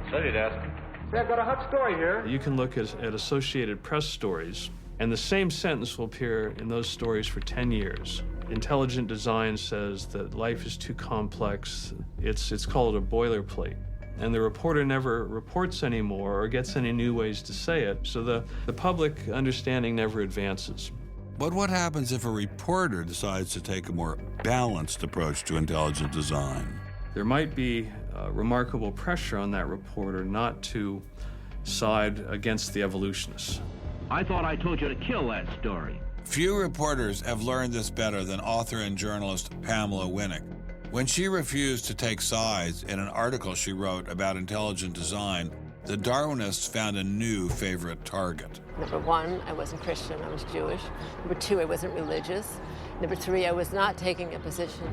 Study desk. I've got a hot story here. You can look at Associated Press stories, and the same sentence will appear in those stories for 10 years. Intelligent design says that life is too complex. It's called a boilerplate. And the reporter never reports anymore or gets any new ways to say it, so the public understanding never advances. But what happens if a reporter decides to take a more balanced approach to intelligent design? There might be remarkable pressure on that reporter not to side against the evolutionists. I thought I told you to kill that story. Few reporters have learned this better than author and journalist Pamela Winnick. When she refused to take sides in an article she wrote about intelligent design, the Darwinists found a new favorite target. Number one, I wasn't Christian, I was Jewish. Number two, I wasn't religious. Number three, I was not taking a position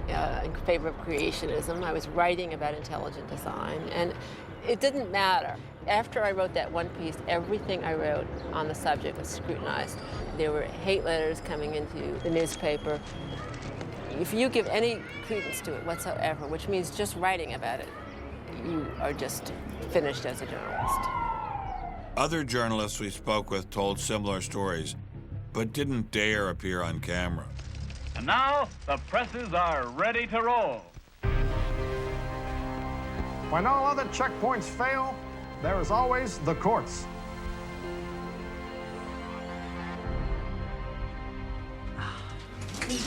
in favor of creationism. I was writing about intelligent design, and it didn't matter. After I wrote that one piece, everything I wrote on the subject was scrutinized. There were hate letters coming into the newspaper. If you give any credence to it whatsoever, which means just writing about it, you are just finished as a journalist. Other journalists we spoke with told similar stories, but didn't dare appear on camera. And now, the presses are ready to roll. When all other checkpoints fail, there is always the courts.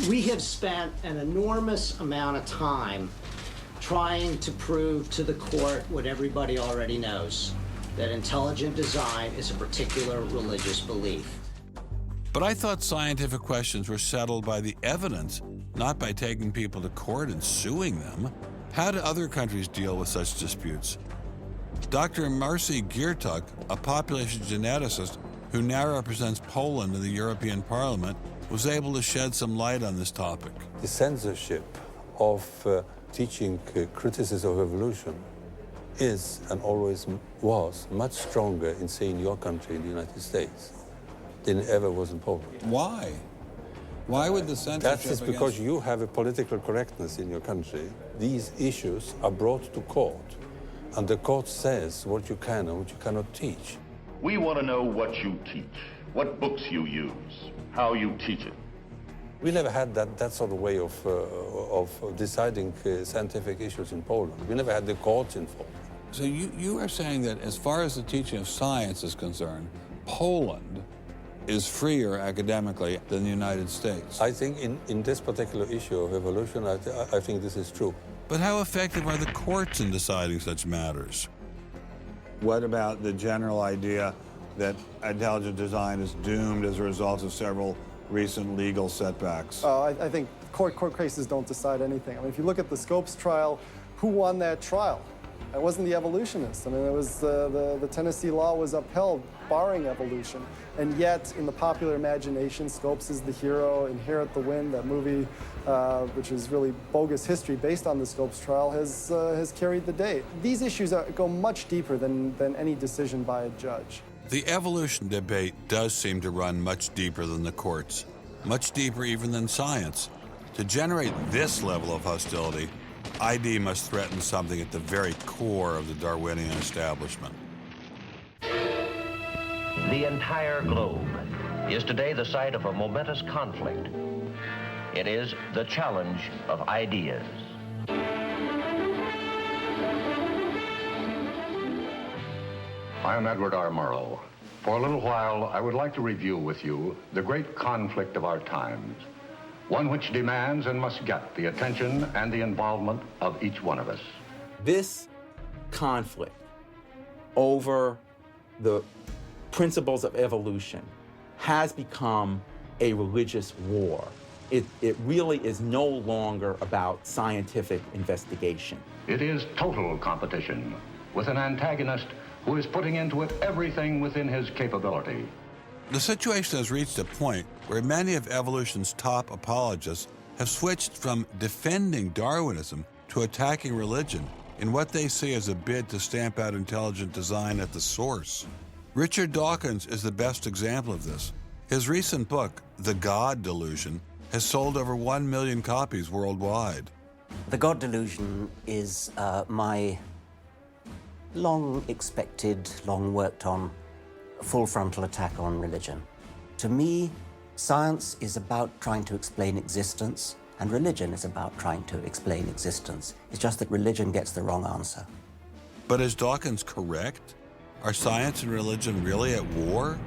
We have spent an enormous amount of time trying to prove to the court what everybody already knows, that intelligent design is a particular religious belief. But I thought scientific questions were settled by the evidence, not by taking people to court and suing them. How do other countries deal with such disputes? Dr. Marcy Giertuk, a population geneticist who now represents Poland in the European Parliament, was able to shed some light on this topic. The censorship of teaching criticism of evolution is and always was much stronger in, say, in your country, in the United States, than it ever was in Poland. Why? Why would the censorship? That is because you have a political correctness in your country. These issues are brought to court And the court says what you can and what you cannot teach. We want to know what you teach, what books you use, how you teach it. We never had that sort of way of deciding scientific issues in Poland. We never had the courts involved. So you are saying that as far as the teaching of science is concerned, Poland is freer academically than the United States? I think in this particular issue of evolution, I think this is true. But how effective are the courts in deciding such matters? What about the general idea that intelligent design is doomed as a result of several recent legal setbacks? I think court cases don't decide anything. I mean, if you look at the Scopes trial, who won that trial? It wasn't the evolutionists. I mean, it was the Tennessee law was upheld, barring evolution. And yet, in the popular imagination, Scopes is the hero. Inherit the Wind, that movie, which is really bogus history based on the Scopes trial, has carried the day. These issues go much deeper than any decision by a judge. The evolution debate does seem to run much deeper than the courts, much deeper even than science. To generate this level of hostility, ID must threaten something at the very core of the Darwinian establishment. The entire globe is today the site of a momentous conflict. It is the challenge of ideas. I am Edward R. Murrow. For a little while, I would like to review with you the great conflict of our times, one which demands and must get the attention and the involvement of each one of us. This conflict over the principles of evolution has become a religious war. It really is no longer about scientific investigation. It is total competition with an antagonist who is putting into it everything within his capability. The situation has reached a point where many of evolution's top apologists have switched from defending Darwinism to attacking religion in what they see as a bid to stamp out intelligent design at the source. Richard Dawkins is the best example of this. His recent book, The God Delusion, has sold over 1 million copies worldwide. The God Delusion is my long-expected, long-worked-on full-frontal attack on religion. To me, science is about trying to explain existence, and religion is about trying to explain existence. It's just that religion gets the wrong answer. But is Dawkins correct? Are science and religion really at war?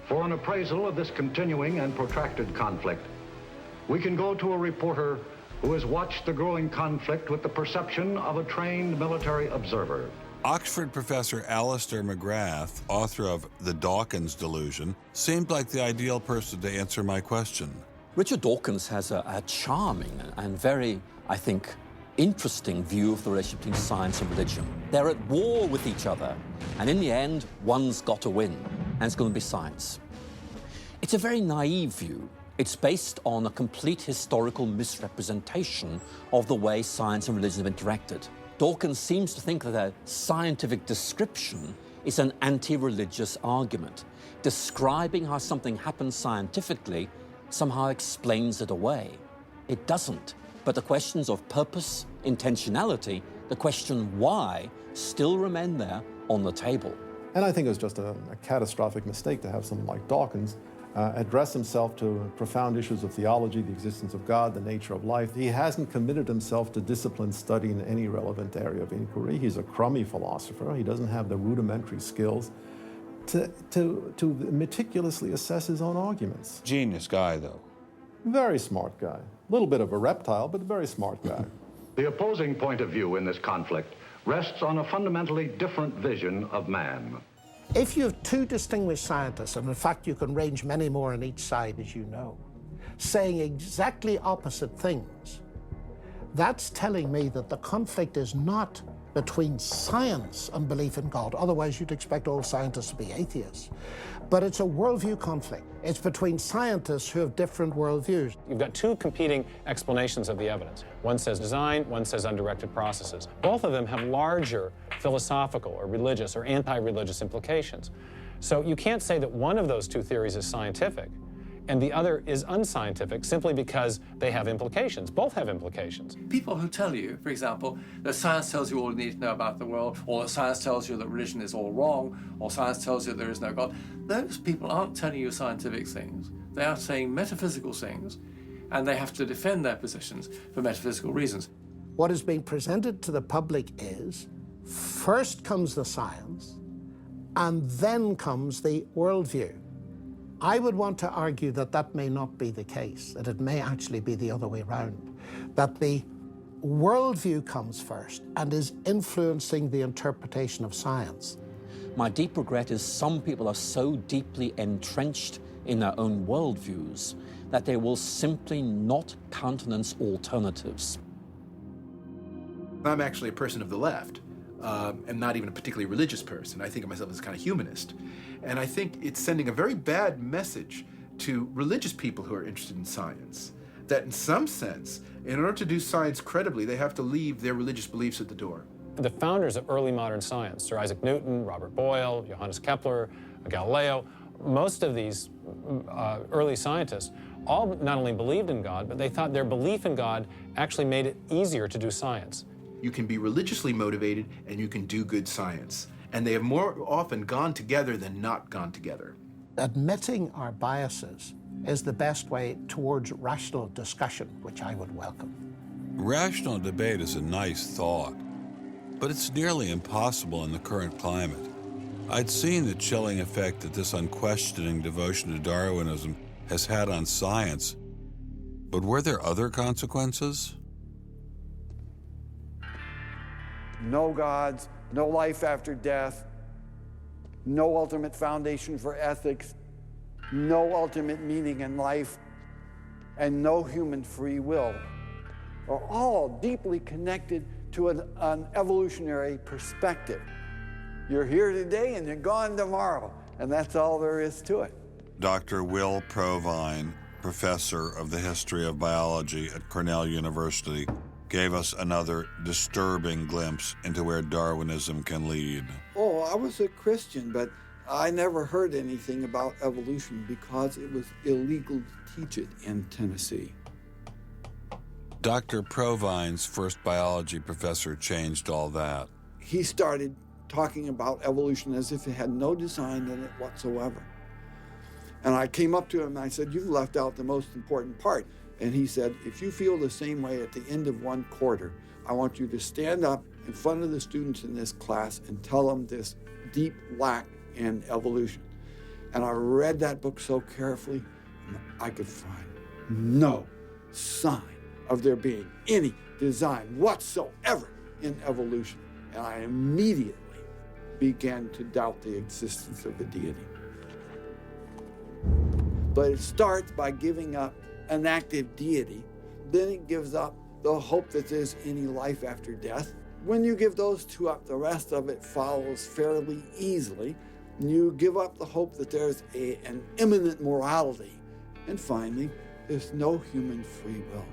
For an appraisal of this continuing and protracted conflict, we can go to a reporter who has watched the growing conflict with the perception of a trained military observer. Oxford professor Alistair McGrath, author of The Dawkins Delusion, seemed like the ideal person to answer my question. Richard Dawkins has a charming and very, I think, interesting view of the relationship between science and religion. They're at war with each other, and in the end, one's got to win, and it's going to be science. It's a very naive view. It's based on a complete historical misrepresentation of the way science and religion have interacted. Dawkins seems to think that a scientific description is an anti-religious argument. Describing how something happens scientifically somehow explains it away. It doesn't. But the questions of purpose, intentionality, the question why, still remain there on the table. And I think it was just a catastrophic mistake to have someone like Dawkins address himself to profound issues of theology, the existence of God, the nature of life. He hasn't committed himself to disciplined study in any relevant area of inquiry. He's a crummy philosopher. He doesn't have the rudimentary skills to meticulously assess his own arguments. Genius guy, though. Very smart guy. A little bit of a reptile, but a very smart guy. The opposing point of view in this conflict rests on a fundamentally different vision of man. If you have two distinguished scientists, and in fact you can range many more on each side, as you know, saying exactly opposite things, that's telling me that the conflict is not between science and belief in God. Otherwise, you'd expect all scientists to be atheists. But it's a worldview conflict. It's between scientists who have different worldviews. You've got two competing explanations of the evidence. One says design, one says undirected processes. Both of them have larger philosophical or religious or anti-religious implications. So you can't say that one of those two theories is scientific and the other is unscientific simply because they have implications. Both have implications. People who tell you, for example, that science tells you all you need to know about the world, or that science tells you that religion is all wrong, or science tells you there is no God, those people aren't telling you scientific things. They are saying metaphysical things, and they have to defend their positions for metaphysical reasons. What is being presented to the public is, first comes the science, and then comes the worldview. I would want to argue that that may not be the case, that it may actually be the other way around, that the worldview comes first and is influencing the interpretation of science. My deep regret is some people are so deeply entrenched in their own worldviews that they will simply not countenance alternatives. I'm actually a person of the left, and not even a particularly religious person. I think of myself as a kind of humanist. And I think it's sending a very bad message to religious people who are interested in science, that in some sense, in order to do science credibly, they have to leave their religious beliefs at the door. The founders of early modern science, Sir Isaac Newton, Robert Boyle, Johannes Kepler, Galileo, most of these early scientists all not only believed in God, but they thought their belief in God actually made it easier to do science. You can be religiously motivated and you can do good science. And they have more often gone together than not gone together. Admitting our biases is the best way towards rational discussion, which I would welcome. Rational debate is a nice thought, but it's nearly impossible in the current climate. I'd seen the chilling effect that this unquestioning devotion to Darwinism has had on science, but were there other consequences? No gods, no life after death, no ultimate foundation for ethics, no ultimate meaning in life, and no human free will are all deeply connected to an evolutionary perspective. You're here today and you're gone tomorrow, and that's all there is to it. Dr. Will Provine, professor of the history of biology at Cornell University, gave us another disturbing glimpse into where Darwinism can lead. Oh, I was a Christian, but I never heard anything about evolution because it was illegal to teach it in Tennessee. Dr. Provine's first biology professor changed all that. He started talking about evolution as if it had no design in it whatsoever. And I came up to him and I said, "You've left out the most important part." And he said, "If you feel the same way at the end of one quarter, I want you to stand up in front of the students in this class and tell them this deep lack in evolution." And I read that book so carefully, and I could find no sign of there being any design whatsoever in evolution. And I immediately began to doubt the existence of a deity. But it starts by giving up an active deity. Then it gives up the hope that there's any life after death. When you give those two up, the rest of it follows fairly easily. You give up the hope that there's an immanent morality. And finally, there's no human free will.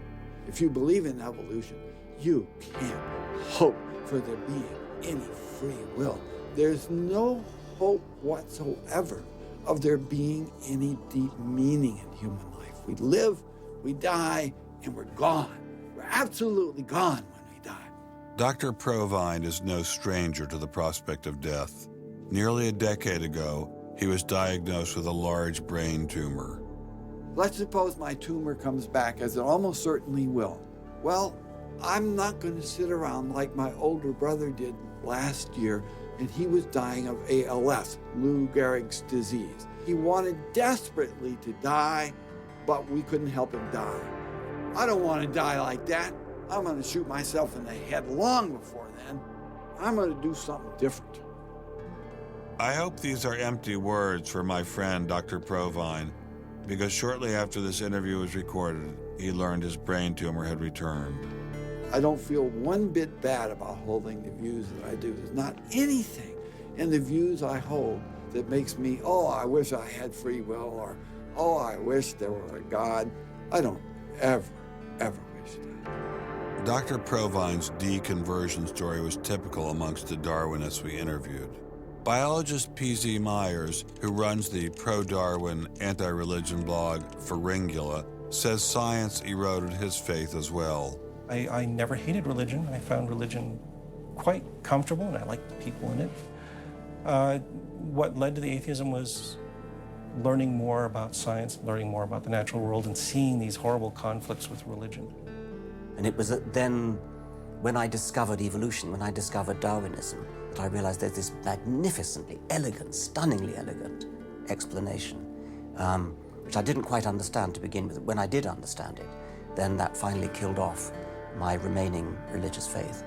If you believe in evolution, you can't hope for there being any free will. There's no hope whatsoever of there being any deep meaning in human life. We live, we die, and we're gone. We're absolutely gone when we die. Dr. Provine is no stranger to the prospect of death. Nearly a decade ago, he was diagnosed with a large brain tumor. Let's suppose my tumor comes back, as it almost certainly will. Well, I'm not going to sit around like my older brother did last year, and he was dying of ALS, Lou Gehrig's disease. He wanted desperately to die, but we couldn't help him die. I don't want to die like that. I'm going to shoot myself in the head long before then. I'm going to do something different. I hope these are empty words for my friend, Dr. Provine, because shortly after this interview was recorded, he learned his brain tumor had returned. I don't feel one bit bad about holding the views that I do. There's not anything in the views I hold that makes me, oh, I wish I had free will, or, oh, I wish there were a God. I don't ever wish that. Dr. Provine's deconversion story was typical amongst the Darwinists we interviewed. Biologist P.Z. Myers, who runs the pro-Darwin, anti-religion blog Pharyngula, says science eroded his faith as well. I never hated religion. I found religion quite comfortable, and I liked the people in it. What led to the atheism was learning more about science, learning more about the natural world, and seeing these horrible conflicts with religion. And it was then, when I discovered evolution, when I discovered Darwinism, that I realized there's this magnificently elegant, stunningly elegant explanation, which I didn't quite understand to begin with. When I did understand it, then that finally killed off my remaining religious faith.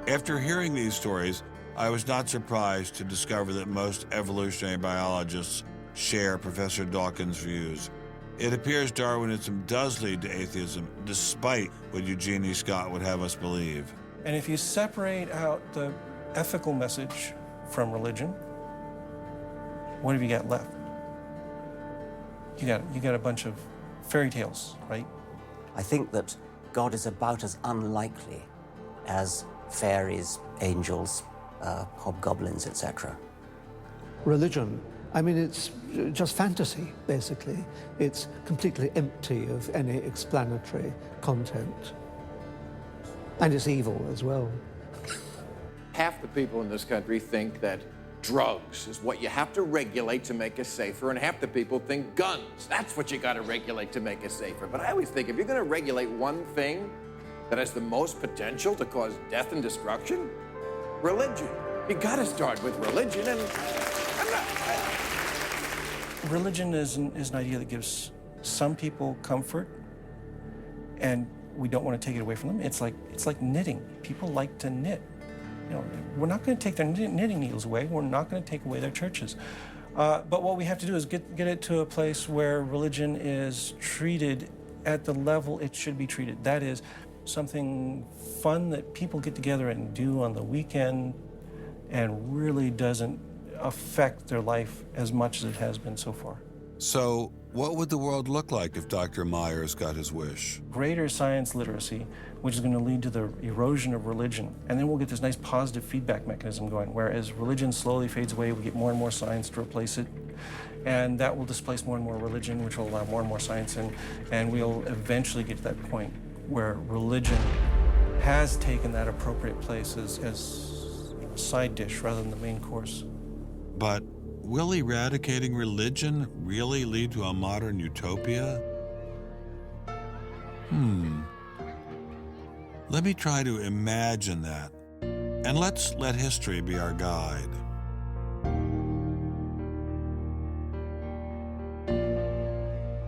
After hearing these stories, I was not surprised to discover that most evolutionary biologists share Professor Dawkins' views. It appears Darwinism does lead to atheism, despite what Eugenie Scott would have us believe. And if you separate out the ethical message from religion, what have you got left? You got a bunch of fairy tales, right? I think that God is about as unlikely as fairies, angels, hobgoblins, etc. Religion, I mean, it's just fantasy, basically. It's completely empty of any explanatory content. And it's evil as well. Half the people in this country think that drugs is what you have to regulate to make us safer, and half the people think guns, that's what you got to regulate to make us safer. But I always think if you're going to regulate one thing that has the most potential to cause death and destruction, religion. You got to start with religion, and Religion is an idea that gives some people comfort, and we don't want to take it away from them. It's like knitting. People like to knit. You know, we're not going to take their knitting needles away. We're not going to take away their churches. But what we have to do is get it to a place where religion is treated at the level it should be treated. That is, something fun that people get together and do on the weekend and really doesn't affect their life as much as it has been so far. So, what would the world look like if Dr. Myers got his wish? Greater science literacy, which is going to lead to the erosion of religion. And then we'll get this nice positive feedback mechanism going, where as religion slowly fades away, we get more and more science to replace it. And that will displace more and more religion, which will allow more and more science in. And we'll eventually get to that point where religion has taken that appropriate place as a side dish rather than the main course. But will eradicating religion really lead to a modern utopia? Let me try to imagine that. And let's let history be our guide.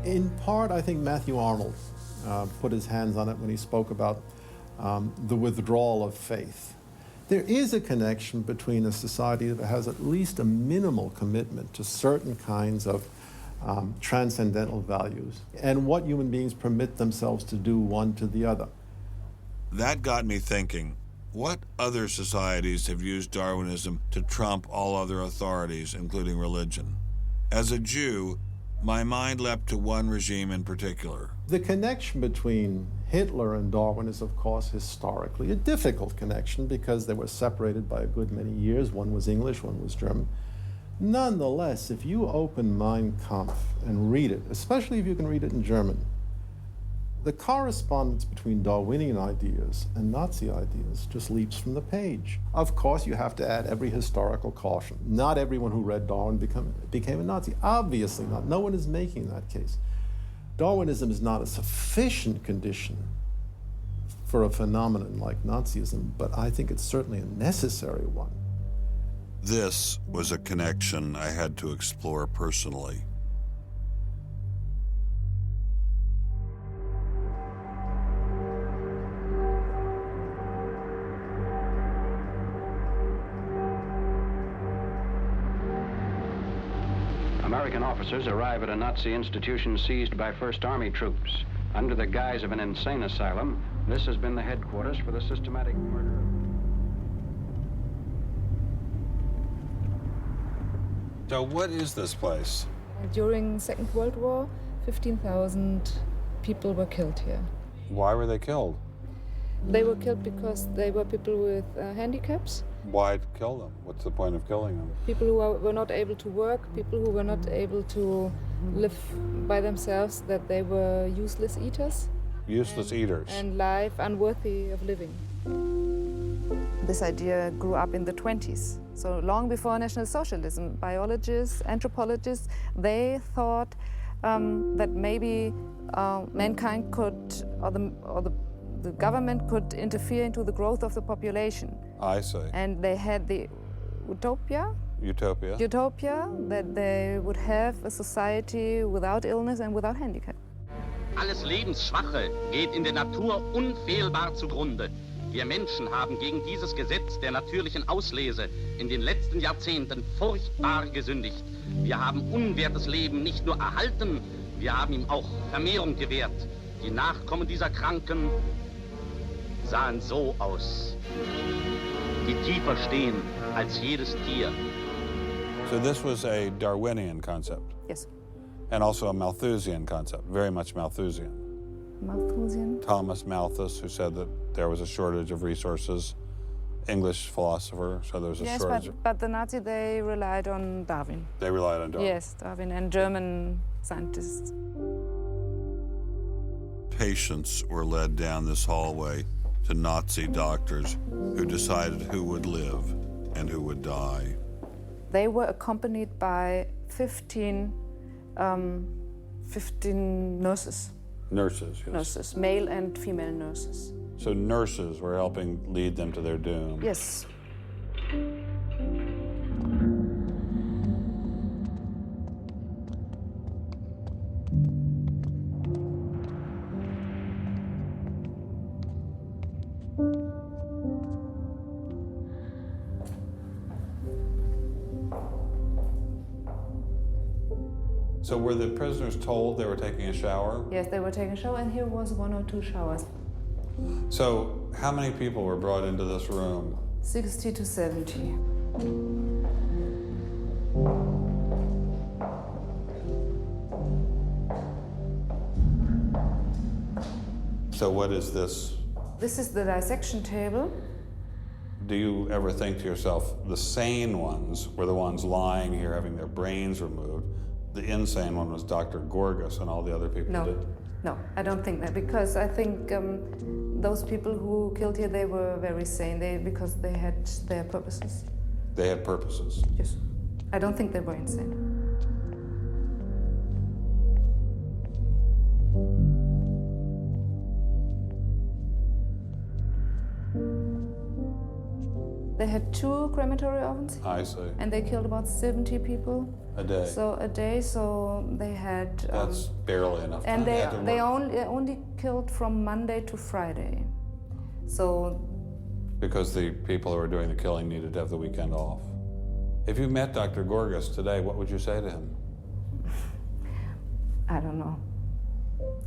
In part, I think Matthew Arnold put his hands on it when he spoke about the withdrawal of faith. There is a connection between a society that has at least a minimal commitment to certain kinds of transcendental values and what human beings permit themselves to do one to the other. That got me thinking, what other societies have used Darwinism to trump all other authorities, including religion? As a Jew, my mind leapt to one regime in particular. The connection between Hitler and Darwin is, of course, historically a difficult connection because they were separated by a good many years. One was English, one was German. Nonetheless, if you open Mein Kampf and read it, especially if you can read it in German, the correspondence between Darwinian ideas and Nazi ideas just leaps from the page. Of course, you have to add every historical caution. Not everyone who read Darwin became a Nazi. Obviously not. No one is making that case. Darwinism is not a sufficient condition for a phenomenon like Nazism, but I think it's certainly a necessary one. This was a connection I had to explore personally. American officers arrive at a Nazi institution seized by First Army troops. Under the guise of an insane asylum, this has been the headquarters for the systematic murder. So what is this place? During the Second World War, 15,000 people were killed here. Why were they killed? They were killed because they were people with handicaps, Why kill them? What's the point of killing them? People who were not able to work, people who were not able to live by themselves, that they were useless eaters. Useless eaters. And life unworthy of living. This idea grew up in the 20s. So long before National Socialism, biologists, anthropologists, they thought that maybe mankind could, or the government could interfere into the growth of the population. I see. And they had the utopia that they would have a society without illness and without handicap. Alles Lebensschwache geht in der Natur unfehlbar zugrunde. Wir Menschen haben gegen dieses Gesetz der natürlichen Auslese in den letzten Jahrzehnten furchtbar gesündigt. Wir haben unwertes Leben nicht nur erhalten, wir haben ihm auch Vermehrung gewährt. Die Nachkommen dieser Kranken sahen so aus, die tiefer stehen als jedes Tier. So this was a Darwinian concept? Yes. And also a Malthusian concept, very much Malthusian. Malthusian? Thomas Malthus, who said that there was a shortage of resources, English philosopher, so there was a shortage. Yes, but the Nazis, they relied on Darwin. They relied on Darwin? Yes, Darwin and German scientists. Patients were led down this hallway to Nazi doctors who decided who would live and who would die. They were accompanied by 15 nurses. Nurses, yes. Nurses, male and female nurses. So nurses were helping lead them to their doom. Yes. So were the prisoners told they were taking a shower? Yes, they were taking a shower, and here was 1 or 2 showers. So how many people were brought into this room? 60 to 70. So what is this? This is the dissection table. Do you ever think to yourself, the sane ones were the ones lying here having their brains removed? The insane one was Dr. Gorgas and all the other people No, did? no, I don't think that, because I think those people who killed here, they were very sane, because they had their purposes. They had purposes? Yes. I don't think they were insane. They had 2 crematory ovens. I see. And they killed about 70 people. A day. So a day, so they had... That's barely enough time. And they only killed from Monday to Friday. So... Because the people who were doing the killing needed to have the weekend off. If you met Dr. Gorgas today, what would you say to him? I don't know.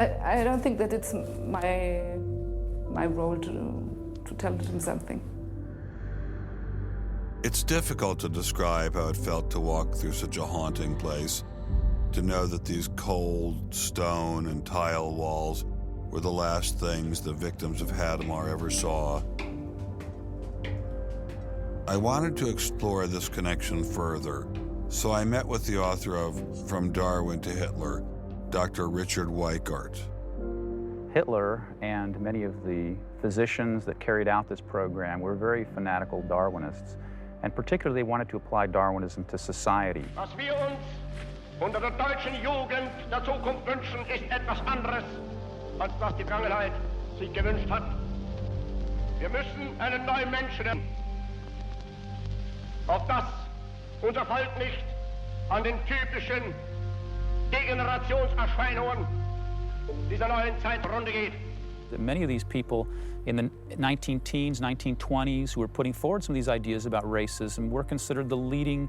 I don't think that it's my role to tell him something. It's difficult to describe how it felt to walk through such a haunting place, to know that these cold stone and tile walls were the last things the victims of Hadamar ever saw. I wanted to explore this connection further, so I met with the author of From Darwin to Hitler, Dr. Richard Weikart. Hitler and many of the physicians that carried out this program were very fanatical Darwinists, and particularly they wanted to apply Darwinism to society. Was wir uns unter der deutschen Jugend der Zukunft wünschen, ist etwas anderes, als was die Vergangenheit sich gewünscht hat. Wir müssen einen neuen Menschen, auf das unser Volk nicht an den typischen Degenerationserscheinungen dieser neuen Zeit zugrunde geht. Many of these people in the 19-teens, 1920s, who were putting forward some of these ideas about racism were considered the leading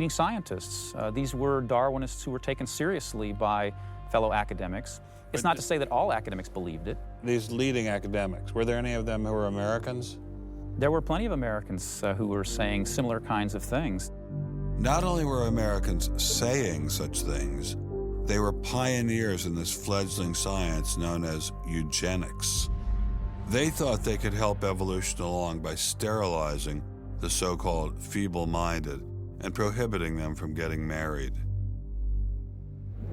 scientists. These were Darwinists who were taken seriously by fellow academics. It's not to say that all academics believed it. These leading academics, were there any of them who were Americans? There were plenty of Americans who were saying similar kinds of things. Not only were Americans saying such things, they were pioneers in this fledgling science known as eugenics. They thought they could help evolution along by sterilizing the so-called feeble-minded and prohibiting them from getting married.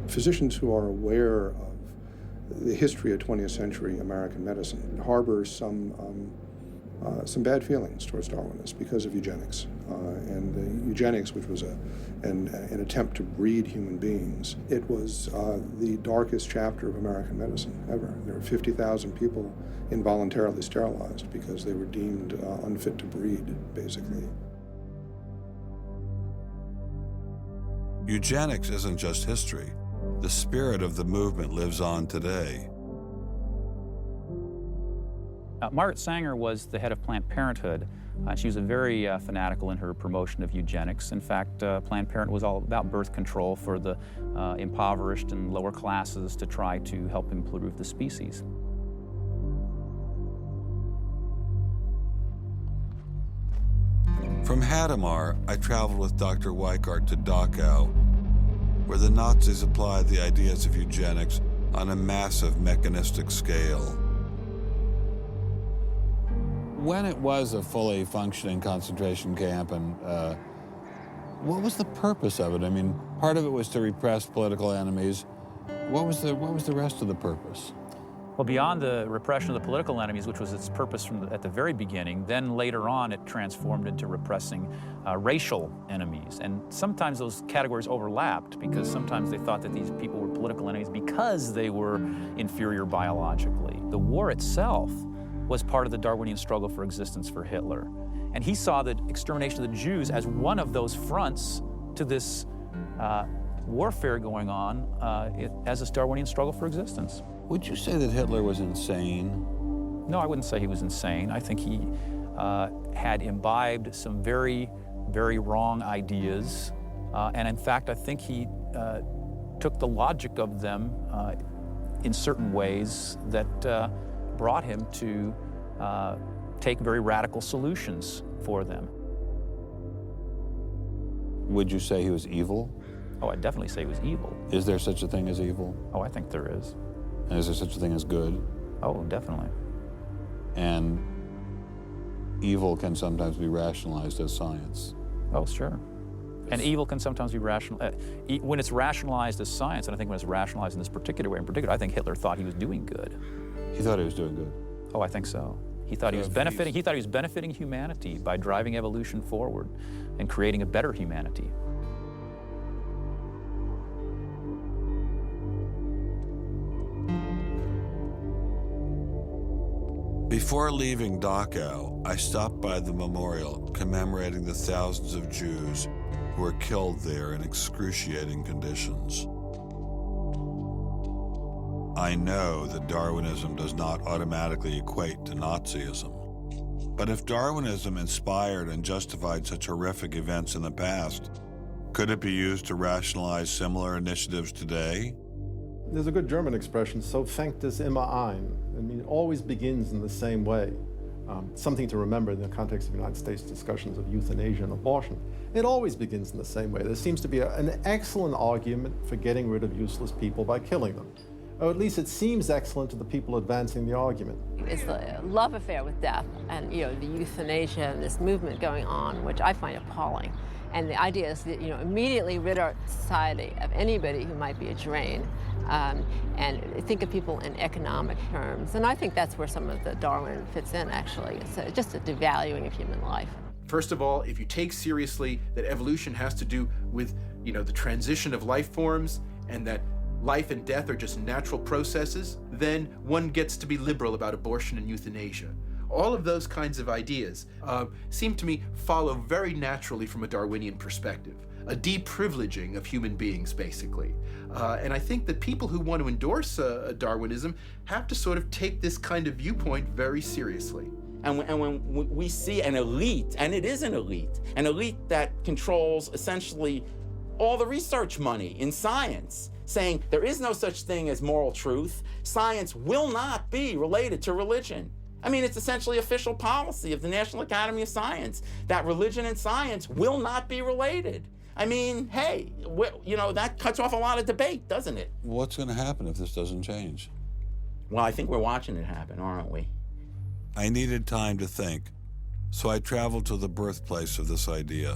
Physicians who are aware of the history of 20th century American medicine harbor some bad feelings towards Darwinists because of eugenics. And eugenics, which was an attempt to breed human beings, it was the darkest chapter of American medicine ever. There were 50,000 people involuntarily sterilized because they were deemed unfit to breed, basically. Eugenics isn't just history. The spirit of the movement lives on today. Margaret Sanger was the head of Planned Parenthood. She was a very fanatical in her promotion of eugenics. In fact, Planned Parenthood was all about birth control for the impoverished and lower classes to try to help improve the species. From Hadamar, I traveled with Dr. Weikart to Dachau, where the Nazis applied the ideas of eugenics on a massive mechanistic scale. When it was a fully functioning concentration camp, and what was the purpose of it? I mean, part of it was to repress political enemies. What was the rest of the purpose? Well, beyond the repression of the political enemies, which was its purpose at the very beginning, then later on it transformed into repressing racial enemies. And sometimes those categories overlapped because sometimes they thought that these people were political enemies because they were inferior biologically. The war itself was part of the Darwinian struggle for existence for Hitler. And he saw the extermination of the Jews as one of those fronts to this warfare going on as this Darwinian struggle for existence. Would you say that Hitler was insane? No, I wouldn't say he was insane. I think he had imbibed some very, very wrong ideas. And in fact, I think he took the logic of them in certain ways that brought him to take very radical solutions for them. Would you say he was evil? Oh, I'd definitely say he was evil. Is there such a thing as evil? Oh, I think there is. And is there such a thing as good? Oh, definitely. And evil can sometimes be rationalized as science. Oh, sure. And evil can sometimes be rational. When it's rationalized as science, and I think when it's rationalized in this particular way, I think Hitler thought he was doing good. He thought he was doing good? Oh, I think so. He thought he was benefiting. He thought he was benefiting humanity by driving evolution forward and creating a better humanity. Before leaving Dachau, I stopped by the memorial commemorating the thousands of Jews who were killed there in excruciating conditions. I know that Darwinism does not automatically equate to Nazism. But if Darwinism inspired and justified such horrific events in the past, could it be used to rationalize similar initiatives today? There's a good German expression, so fängt es immer ein. I mean, it always begins in the same way. Something to remember in the context of United States discussions of euthanasia and abortion. It always begins in the same way. There seems to be an excellent argument for getting rid of useless people by killing them. Or at least it seems excellent to the people advancing the argument. It's a love affair with death and, the euthanasia and this movement going on, which I find appalling. And the idea is that, immediately rid our society of anybody who might be a drain and think of people in economic terms. And I think that's where some of the Darwin fits in, actually. It's just a devaluing of human life. First of all, if you take seriously that evolution has to do with, the transition of life forms and that life and death are just natural processes, then one gets to be liberal about abortion and euthanasia. All of those kinds of ideas seem to me follow very naturally from a Darwinian perspective, a deprivileging of human beings, basically. And I think that people who want to endorse Darwinism have to sort of take this kind of viewpoint very seriously. And when we see an elite, and it is an elite that controls essentially all the research money in science, saying there is no such thing as moral truth, science will not be related to religion. I mean, it's essentially official policy of the National Academy of Science that religion and science will not be related. I mean, hey, that cuts off a lot of debate, doesn't it? What's going to happen if this doesn't change? Well, I think we're watching it happen, aren't we? I needed time to think, so I traveled to the birthplace of this idea.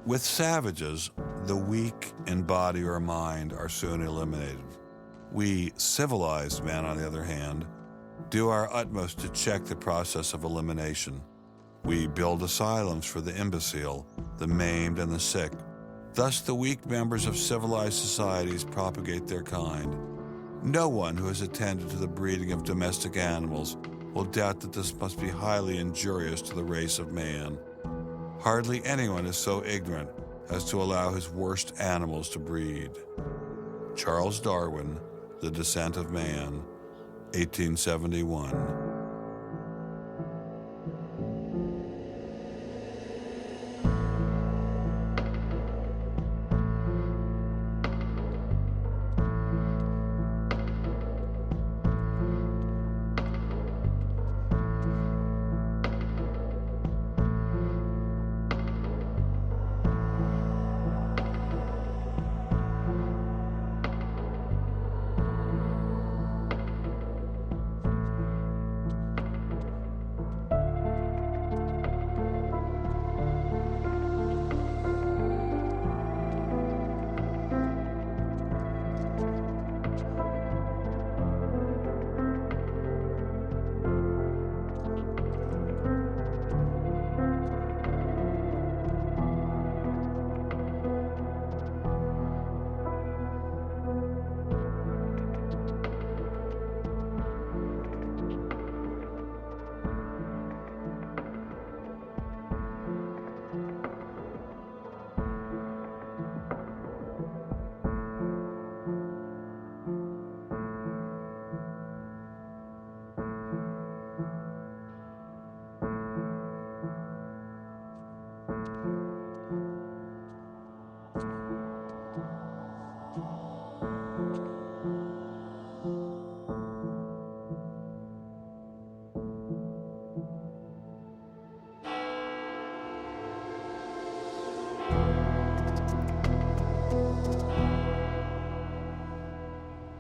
With savages, the weak in body or mind are soon eliminated. We civilized men, on the other hand, do our utmost to check the process of elimination. We build asylums for the imbecile, the maimed, and the sick. Thus, the weak members of civilized societies propagate their kind. No one who has attended to the breeding of domestic animals will doubt that this must be highly injurious to the race of man. Hardly anyone is so ignorant as to allow his worst animals to breed. Charles Darwin, The Descent of Man, 1871.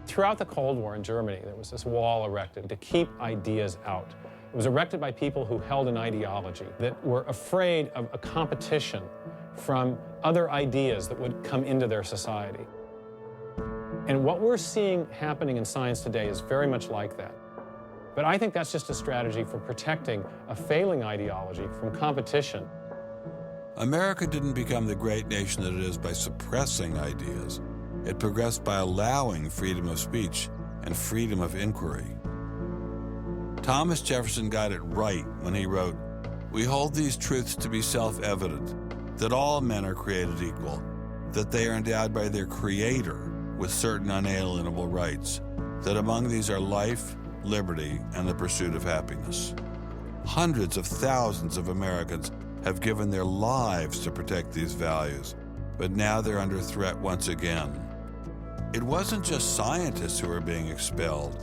Throughout the Cold War in Germany, there was this wall erected to keep ideas out. It was erected by people who held an ideology, that were afraid of a competition from other ideas that would come into their society. And what we're seeing happening in science today is very much like that. But I think that's just a strategy for protecting a failing ideology from competition. America didn't become the great nation that it is by suppressing ideas. It progressed by allowing freedom of speech and freedom of inquiry. Thomas Jefferson got it right when he wrote, "We hold these truths to be self-evident, that all men are created equal, that they are endowed by their Creator with certain unalienable rights, that among these are life, liberty, and the pursuit of happiness." Hundreds of thousands of Americans have given their lives to protect these values, but now they're under threat once again. It wasn't just scientists who were being expelled.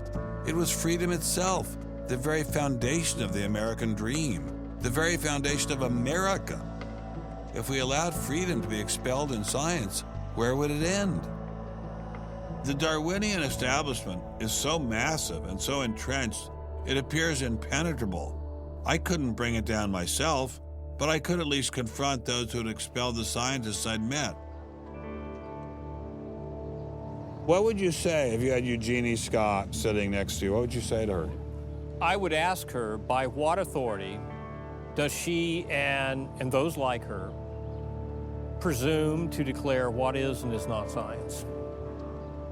It was freedom itself, the very foundation of the American dream, the very foundation of America. If we allowed freedom to be expelled in science, where would it end? The Darwinian establishment is so massive and so entrenched, it appears impenetrable. I couldn't bring it down myself, but I could at least confront those who had expelled the scientists I'd met. What would you say if you had Eugenie Scott sitting next to you? What would you say to her? I would ask her, by what authority does she and those like her presume to declare what is and is not science.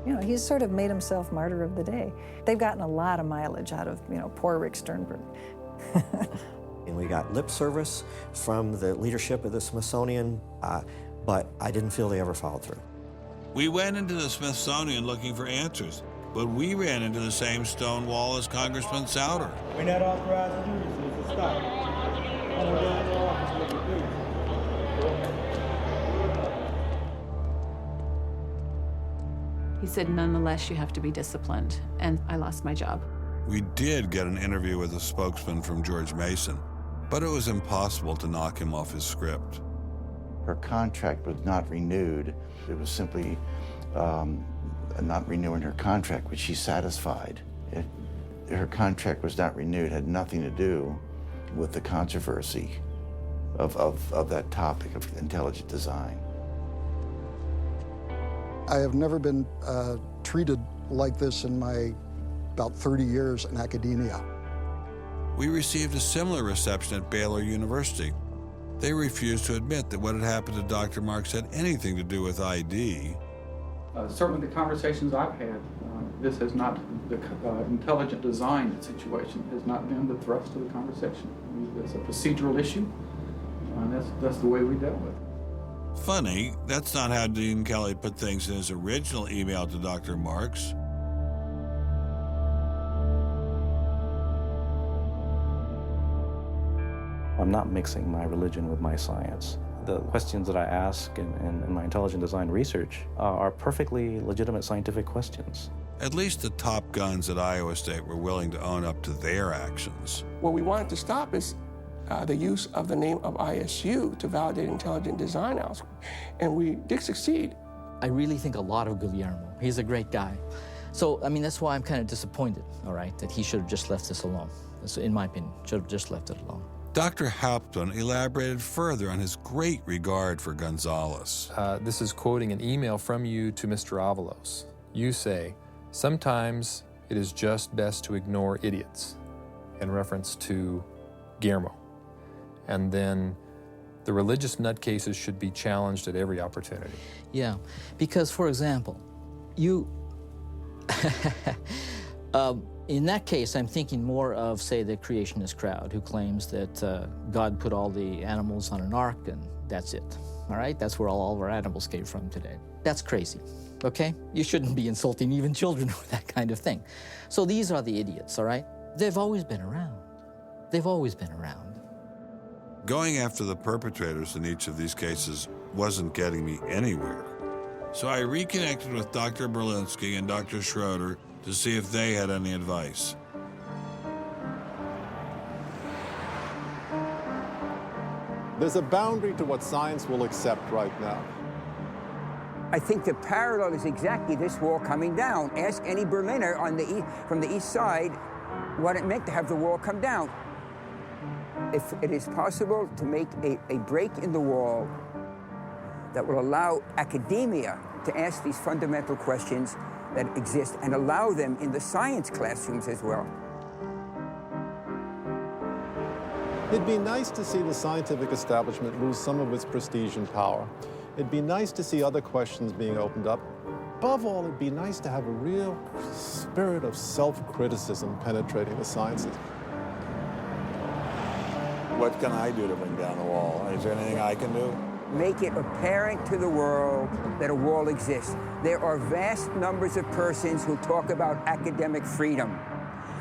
You know, he's sort of made himself martyr of the day. They've gotten a lot of mileage out of, you know, poor Rick Sternberg. And we got lip service from the leadership of the Smithsonian, but I didn't feel they ever followed through. We went into the Smithsonian looking for answers, but we ran into the same stone wall as Congressman Souter. We're not authorized to do this, so it's a stop. Come on down to the office, what you do. He said, nonetheless, you have to be disciplined, and I lost my job. We did get an interview with a spokesman from George Mason, but it was impossible to knock him off his script. Her contract was not renewed. It was simply not renewing her contract, which she's satisfied. Her contract was not renewed, had nothing to do with the controversy of that topic of intelligent design. I have never been treated like this in my about 30 years in academia. We received a similar reception at Baylor University. They refused to admit that what had happened to Dr. Marks had anything to do with ID. Certainly the conversations I've had, this has not, the intelligent design situation has not been the thrust of the conversation. It's a procedural issue, and that's the way we dealt with it. Funny, that's not how Dean Kelly put things in his original email to Dr. Marks. I'm not mixing my religion with my science. The questions that I ask in my intelligent design research are perfectly legitimate scientific questions. At least the top guns at Iowa State were willing to own up to their actions. What we wanted to stop is the use of the name of ISU to validate intelligent design elsewhere, and we did succeed. I really think a lot of Guillermo. He's a great guy. So, I mean, that's why I'm kind of disappointed, all right, that he should have just left this alone. So, in my opinion, should have just left it alone. Dr. Hauptmann elaborated further on his great regard for Gonzalez. This is quoting an email from you to Mr. Avalos. You say, "Sometimes it is just best to ignore idiots," in reference to Guillermo. And then the religious nutcases should be challenged at every opportunity. Yeah, because, for example, you... in that case, I'm thinking more of, say, the creationist crowd who claims that God put all the animals on an ark and that's it, all right? That's where all of our animals came from today. That's crazy, okay? You shouldn't be insulting even children with that kind of thing. So these are the idiots, all right? They've always been around. They've always been around. Going after the perpetrators in each of these cases wasn't getting me anywhere. So I reconnected with Dr. Berlinski and Dr. Schroeder to see if they had any advice. There's a boundary to what science will accept right now. I think the parallel is exactly this wall coming down. Ask any Berliner from the east side what it meant to have the wall come down. If it is possible to make a break in the wall that will allow academia to ask these fundamental questions that exist and allow them in the science classrooms as well. It'd be nice to see the scientific establishment lose some of its prestige and power. It'd be nice to see other questions being opened up. Above all, it'd be nice to have a real spirit of self-criticism penetrating the sciences. What can I do to bring down the wall? Is there anything I can do? Make it apparent to the world that a wall exists. There are vast numbers of persons who talk about academic freedom.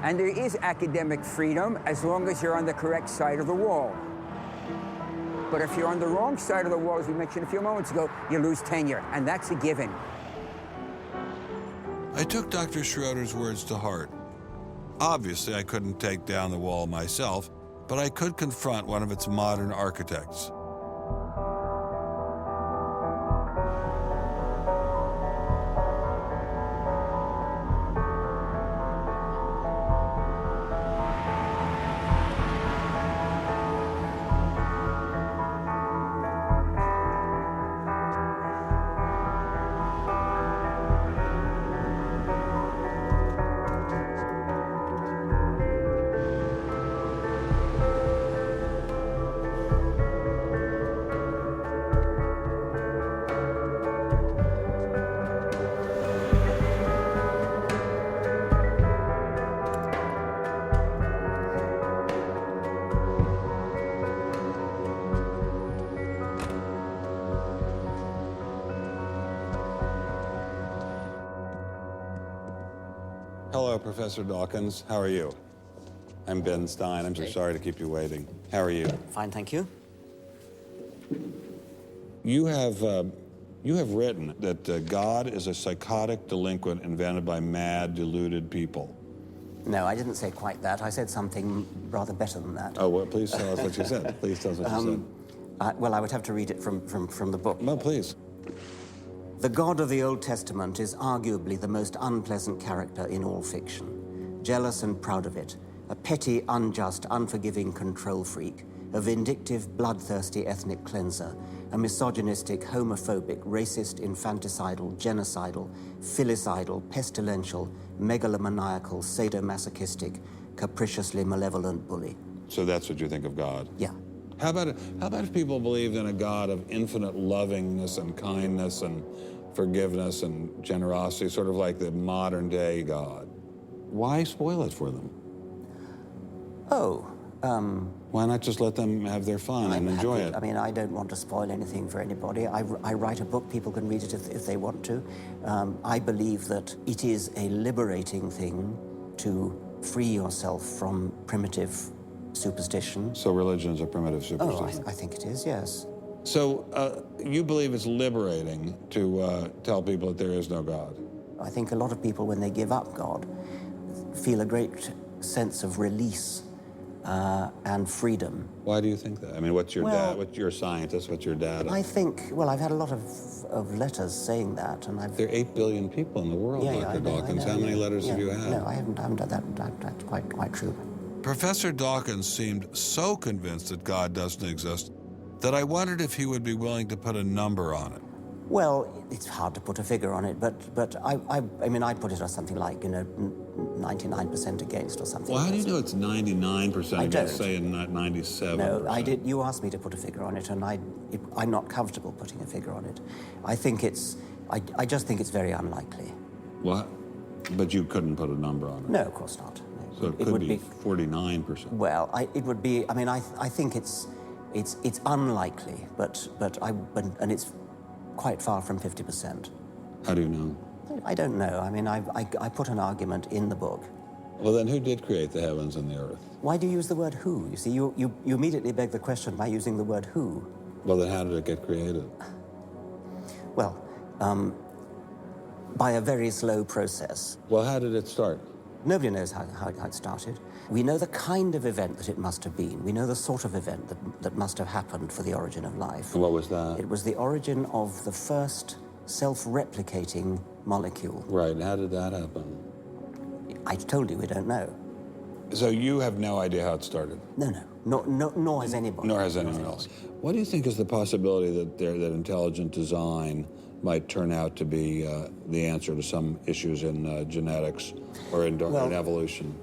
And there is academic freedom as long as you're on the correct side of the wall. But if you're on the wrong side of the wall, as we mentioned a few moments ago, you lose tenure, and that's a given. I took Dr. Schroeder's words to heart. Obviously, I couldn't take down the wall myself, but I could confront one of its modern architects. Hello, Professor Dawkins. How are you? I'm Ben Stein. I'm so sorry to keep you waiting. How are you? Fine, thank you. You have written that God is a psychotic delinquent invented by mad, deluded people. No, I didn't say quite that. I said something rather better than that. Oh, well, please tell us what you said. Please tell us what you said. Well, I would have to read it from the book. No, please. The God of the Old Testament is arguably the most unpleasant character in all fiction. Jealous and proud of it, a petty, unjust, unforgiving control freak, a vindictive, bloodthirsty ethnic cleanser, a misogynistic, homophobic, racist, infanticidal, genocidal, filicidal, pestilential, megalomaniacal, sadomasochistic, capriciously malevolent bully. So that's what you think of God? Yeah. How about if people believed in a God of infinite lovingness and kindness and forgiveness and generosity, sort of like the modern day God? Why spoil it for them? Why not just let them have their fun and enjoy it? I mean, I don't want to spoil anything for anybody. I write a book, people can read it if they want to. I believe that it is a liberating thing to free yourself from primitive superstition. So religion is a primitive superstition? Oh, I think it is, yes. So you believe it's liberating to tell people that there is no God? I think a lot of people, when they give up God, feel a great sense of release and freedom. Why do you think that? I mean, what's your dad? What's your scientist? What's your data? I think, well, I've had a lot of letters saying that, and I've... There are 8 billion people in the world, Dr. Dawkins. How many letters have you had? No, I haven't done that. That's quite true. Professor Dawkins seemed so convinced that God doesn't exist that I wondered if he would be willing to put a number on it. Well, it's hard to put a figure on it, but I mean, I'd put it as something like, 99% against or something. Well, how do you know it's 99% against, say, not 97%? No, I did. You asked me to put a figure on it, and I'm not comfortable putting a figure on it. I think I just think it's very unlikely. What? But you couldn't put a number on it? No, of course not. So it could be 49%. Well, it would be. I mean, I think it's unlikely, but it's quite far from 50%. How do you know? I don't know. I mean, I put an argument in the book. Well, then who did create the heavens and the earth? Why do you use the word who? You see, you immediately beg the question by using the word who. Well, then how did it get created? Well, by a very slow process. Well, how did it start? Nobody knows how it started. We know the kind of event that it must have been. We know the sort of event that must have happened for the origin of life. What was that? It was the origin of the first self-replicating molecule. Right, and how did that happen? I told you we don't know. So you have no idea how it started? No, nor has anybody. Nor has anyone else. What do you think is the possibility that intelligent design might turn out to be the answer to some issues in genetics or in evolution?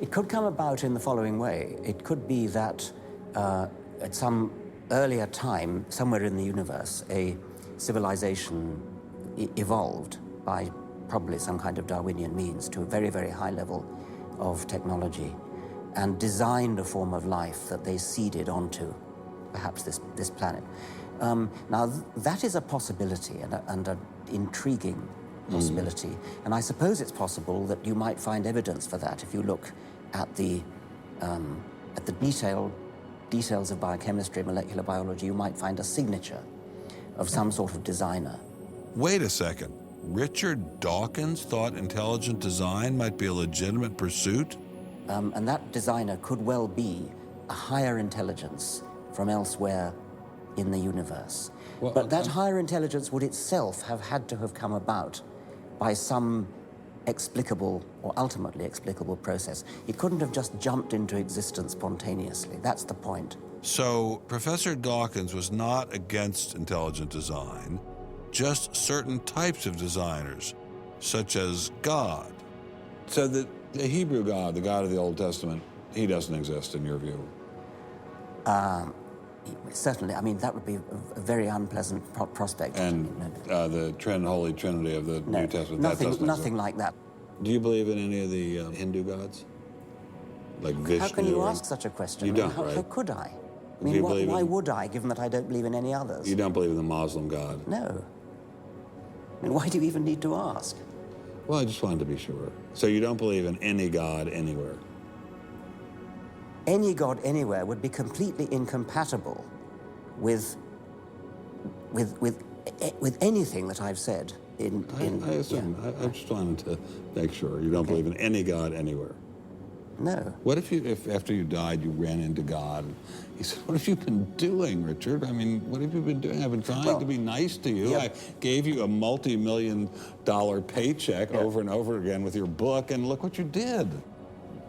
It could come about in the following way. It could be that at some earlier time, somewhere in the universe, a civilization evolved by probably some kind of Darwinian means to a very, very high level of technology and designed a form of life that they seeded onto, perhaps this planet. Now, that is a possibility and an intriguing possibility. And I suppose it's possible that you might find evidence for that if you look at the details of biochemistry, molecular biology. You might find a signature of some sort of designer. Wait a second. Richard Dawkins thought intelligent design might be a legitimate pursuit? And that designer could well be a higher intelligence from elsewhere in the universe. Well, but that higher intelligence would itself have had to have come about by some explicable or ultimately explicable process. It couldn't have just jumped into existence spontaneously. That's the point. So Professor Dawkins was not against intelligent design, just certain types of designers, such as God. So the Hebrew God, the God of the Old Testament, he doesn't exist in your view? Certainly. I mean, that would be a very unpleasant prospect. And the Holy Trinity of the New Testament, nothing like that. Do you believe in any of the Hindu gods? Like Vishnu? How can you ask such a question? You don't, right? How could I? I mean, why would I, given that I don't believe in any others? You don't believe in the Muslim God? No. I mean, why do you even need to ask? Well, I just wanted to be sure. So you don't believe in any God anywhere? Any God anywhere would be completely incompatible with anything that I've said. I assume. Yeah. I just wanted to make sure you don't believe in any God anywhere. No. What if after you died you ran into God? He said, "What have you been doing, Richard? I mean, what have you been doing? I've been trying to be nice to you. Yeah. I gave you a multi-million-dollar paycheck over and over again with your book, and look what you did."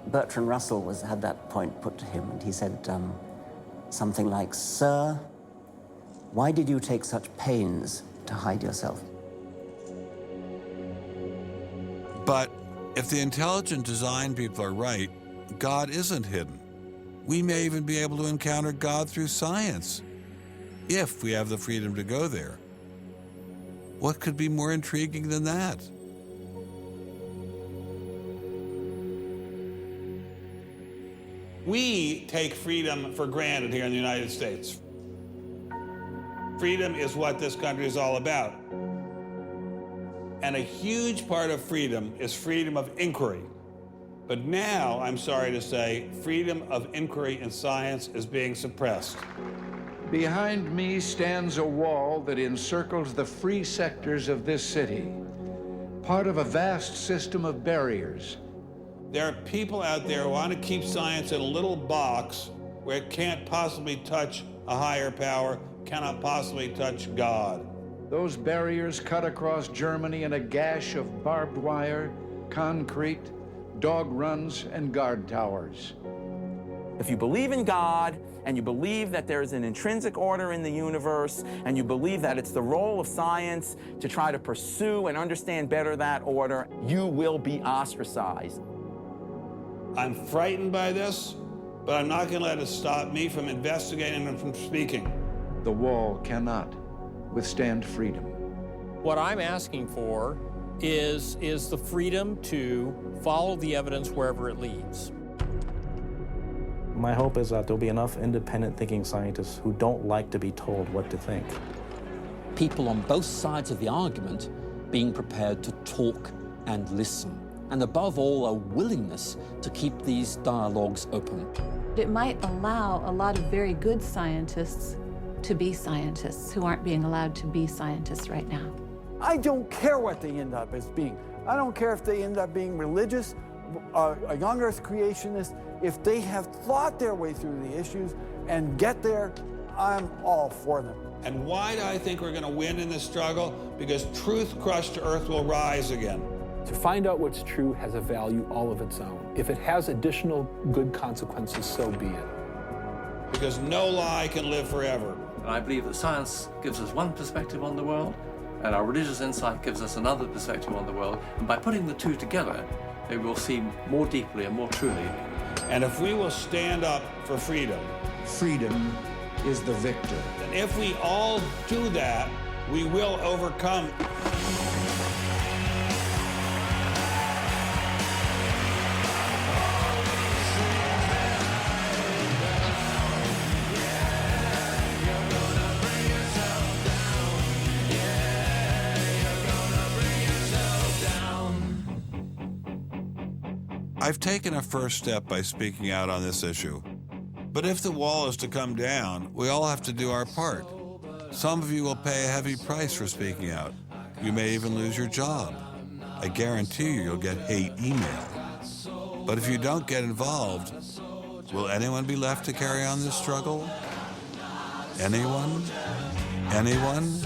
Bertrand Russell had that point put to him, and he said something like, "Sir, why did you take such pains to hide yourself?" But if the intelligent design people are right, God isn't hidden. We may even be able to encounter God through science, if we have the freedom to go there. What could be more intriguing than that? We take freedom for granted here in the United States. Freedom is what this country is all about. And a huge part of freedom is freedom of inquiry. But now, I'm sorry to say, freedom of inquiry in science is being suppressed. Behind me stands a wall that encircles the free sectors of this city, part of a vast system of barriers. There are people out there who want to keep science in a little box where it can't possibly touch a higher power, cannot possibly touch God. Those barriers cut across Germany in a gash of barbed wire, concrete, dog runs, and guard towers. If you believe in God, and you believe that there's an intrinsic order in the universe, and you believe that it's the role of science to try to pursue and understand better that order, you will be ostracized. I'm frightened by this, but I'm not going to let it stop me from investigating and from speaking. The wall cannot withstand freedom. What I'm asking for is the freedom to follow the evidence wherever it leads. My hope is that there'll be enough independent thinking scientists who don't like to be told what to think. People on both sides of the argument being prepared to talk and listen. And above all, a willingness to keep these dialogues open. It might allow a lot of very good scientists to be scientists who aren't being allowed to be scientists right now. I don't care what they end up as being. I don't care if they end up being religious, a young earth creationist. If they have thought their way through the issues and get there, I'm all for them. And why do I think we're going to win in this struggle? Because truth crushed to earth will rise again. To find out what's true has a value all of its own. If it has additional good consequences, so be it. Because no lie can live forever. And I believe that science gives us one perspective on the world, and our religious insight gives us another perspective on the world. And by putting the two together, they will see more deeply and more truly. And if we will stand up for freedom, freedom is the victor. And if we all do that, we will overcome. I've taken a first step by speaking out on this issue. But if the wall is to come down, we all have to do our part. Some of you will pay a heavy price for speaking out. You may even lose your job. I guarantee you'll get hate email. But if you don't get involved, will anyone be left to carry on this struggle? Anyone? Anyone?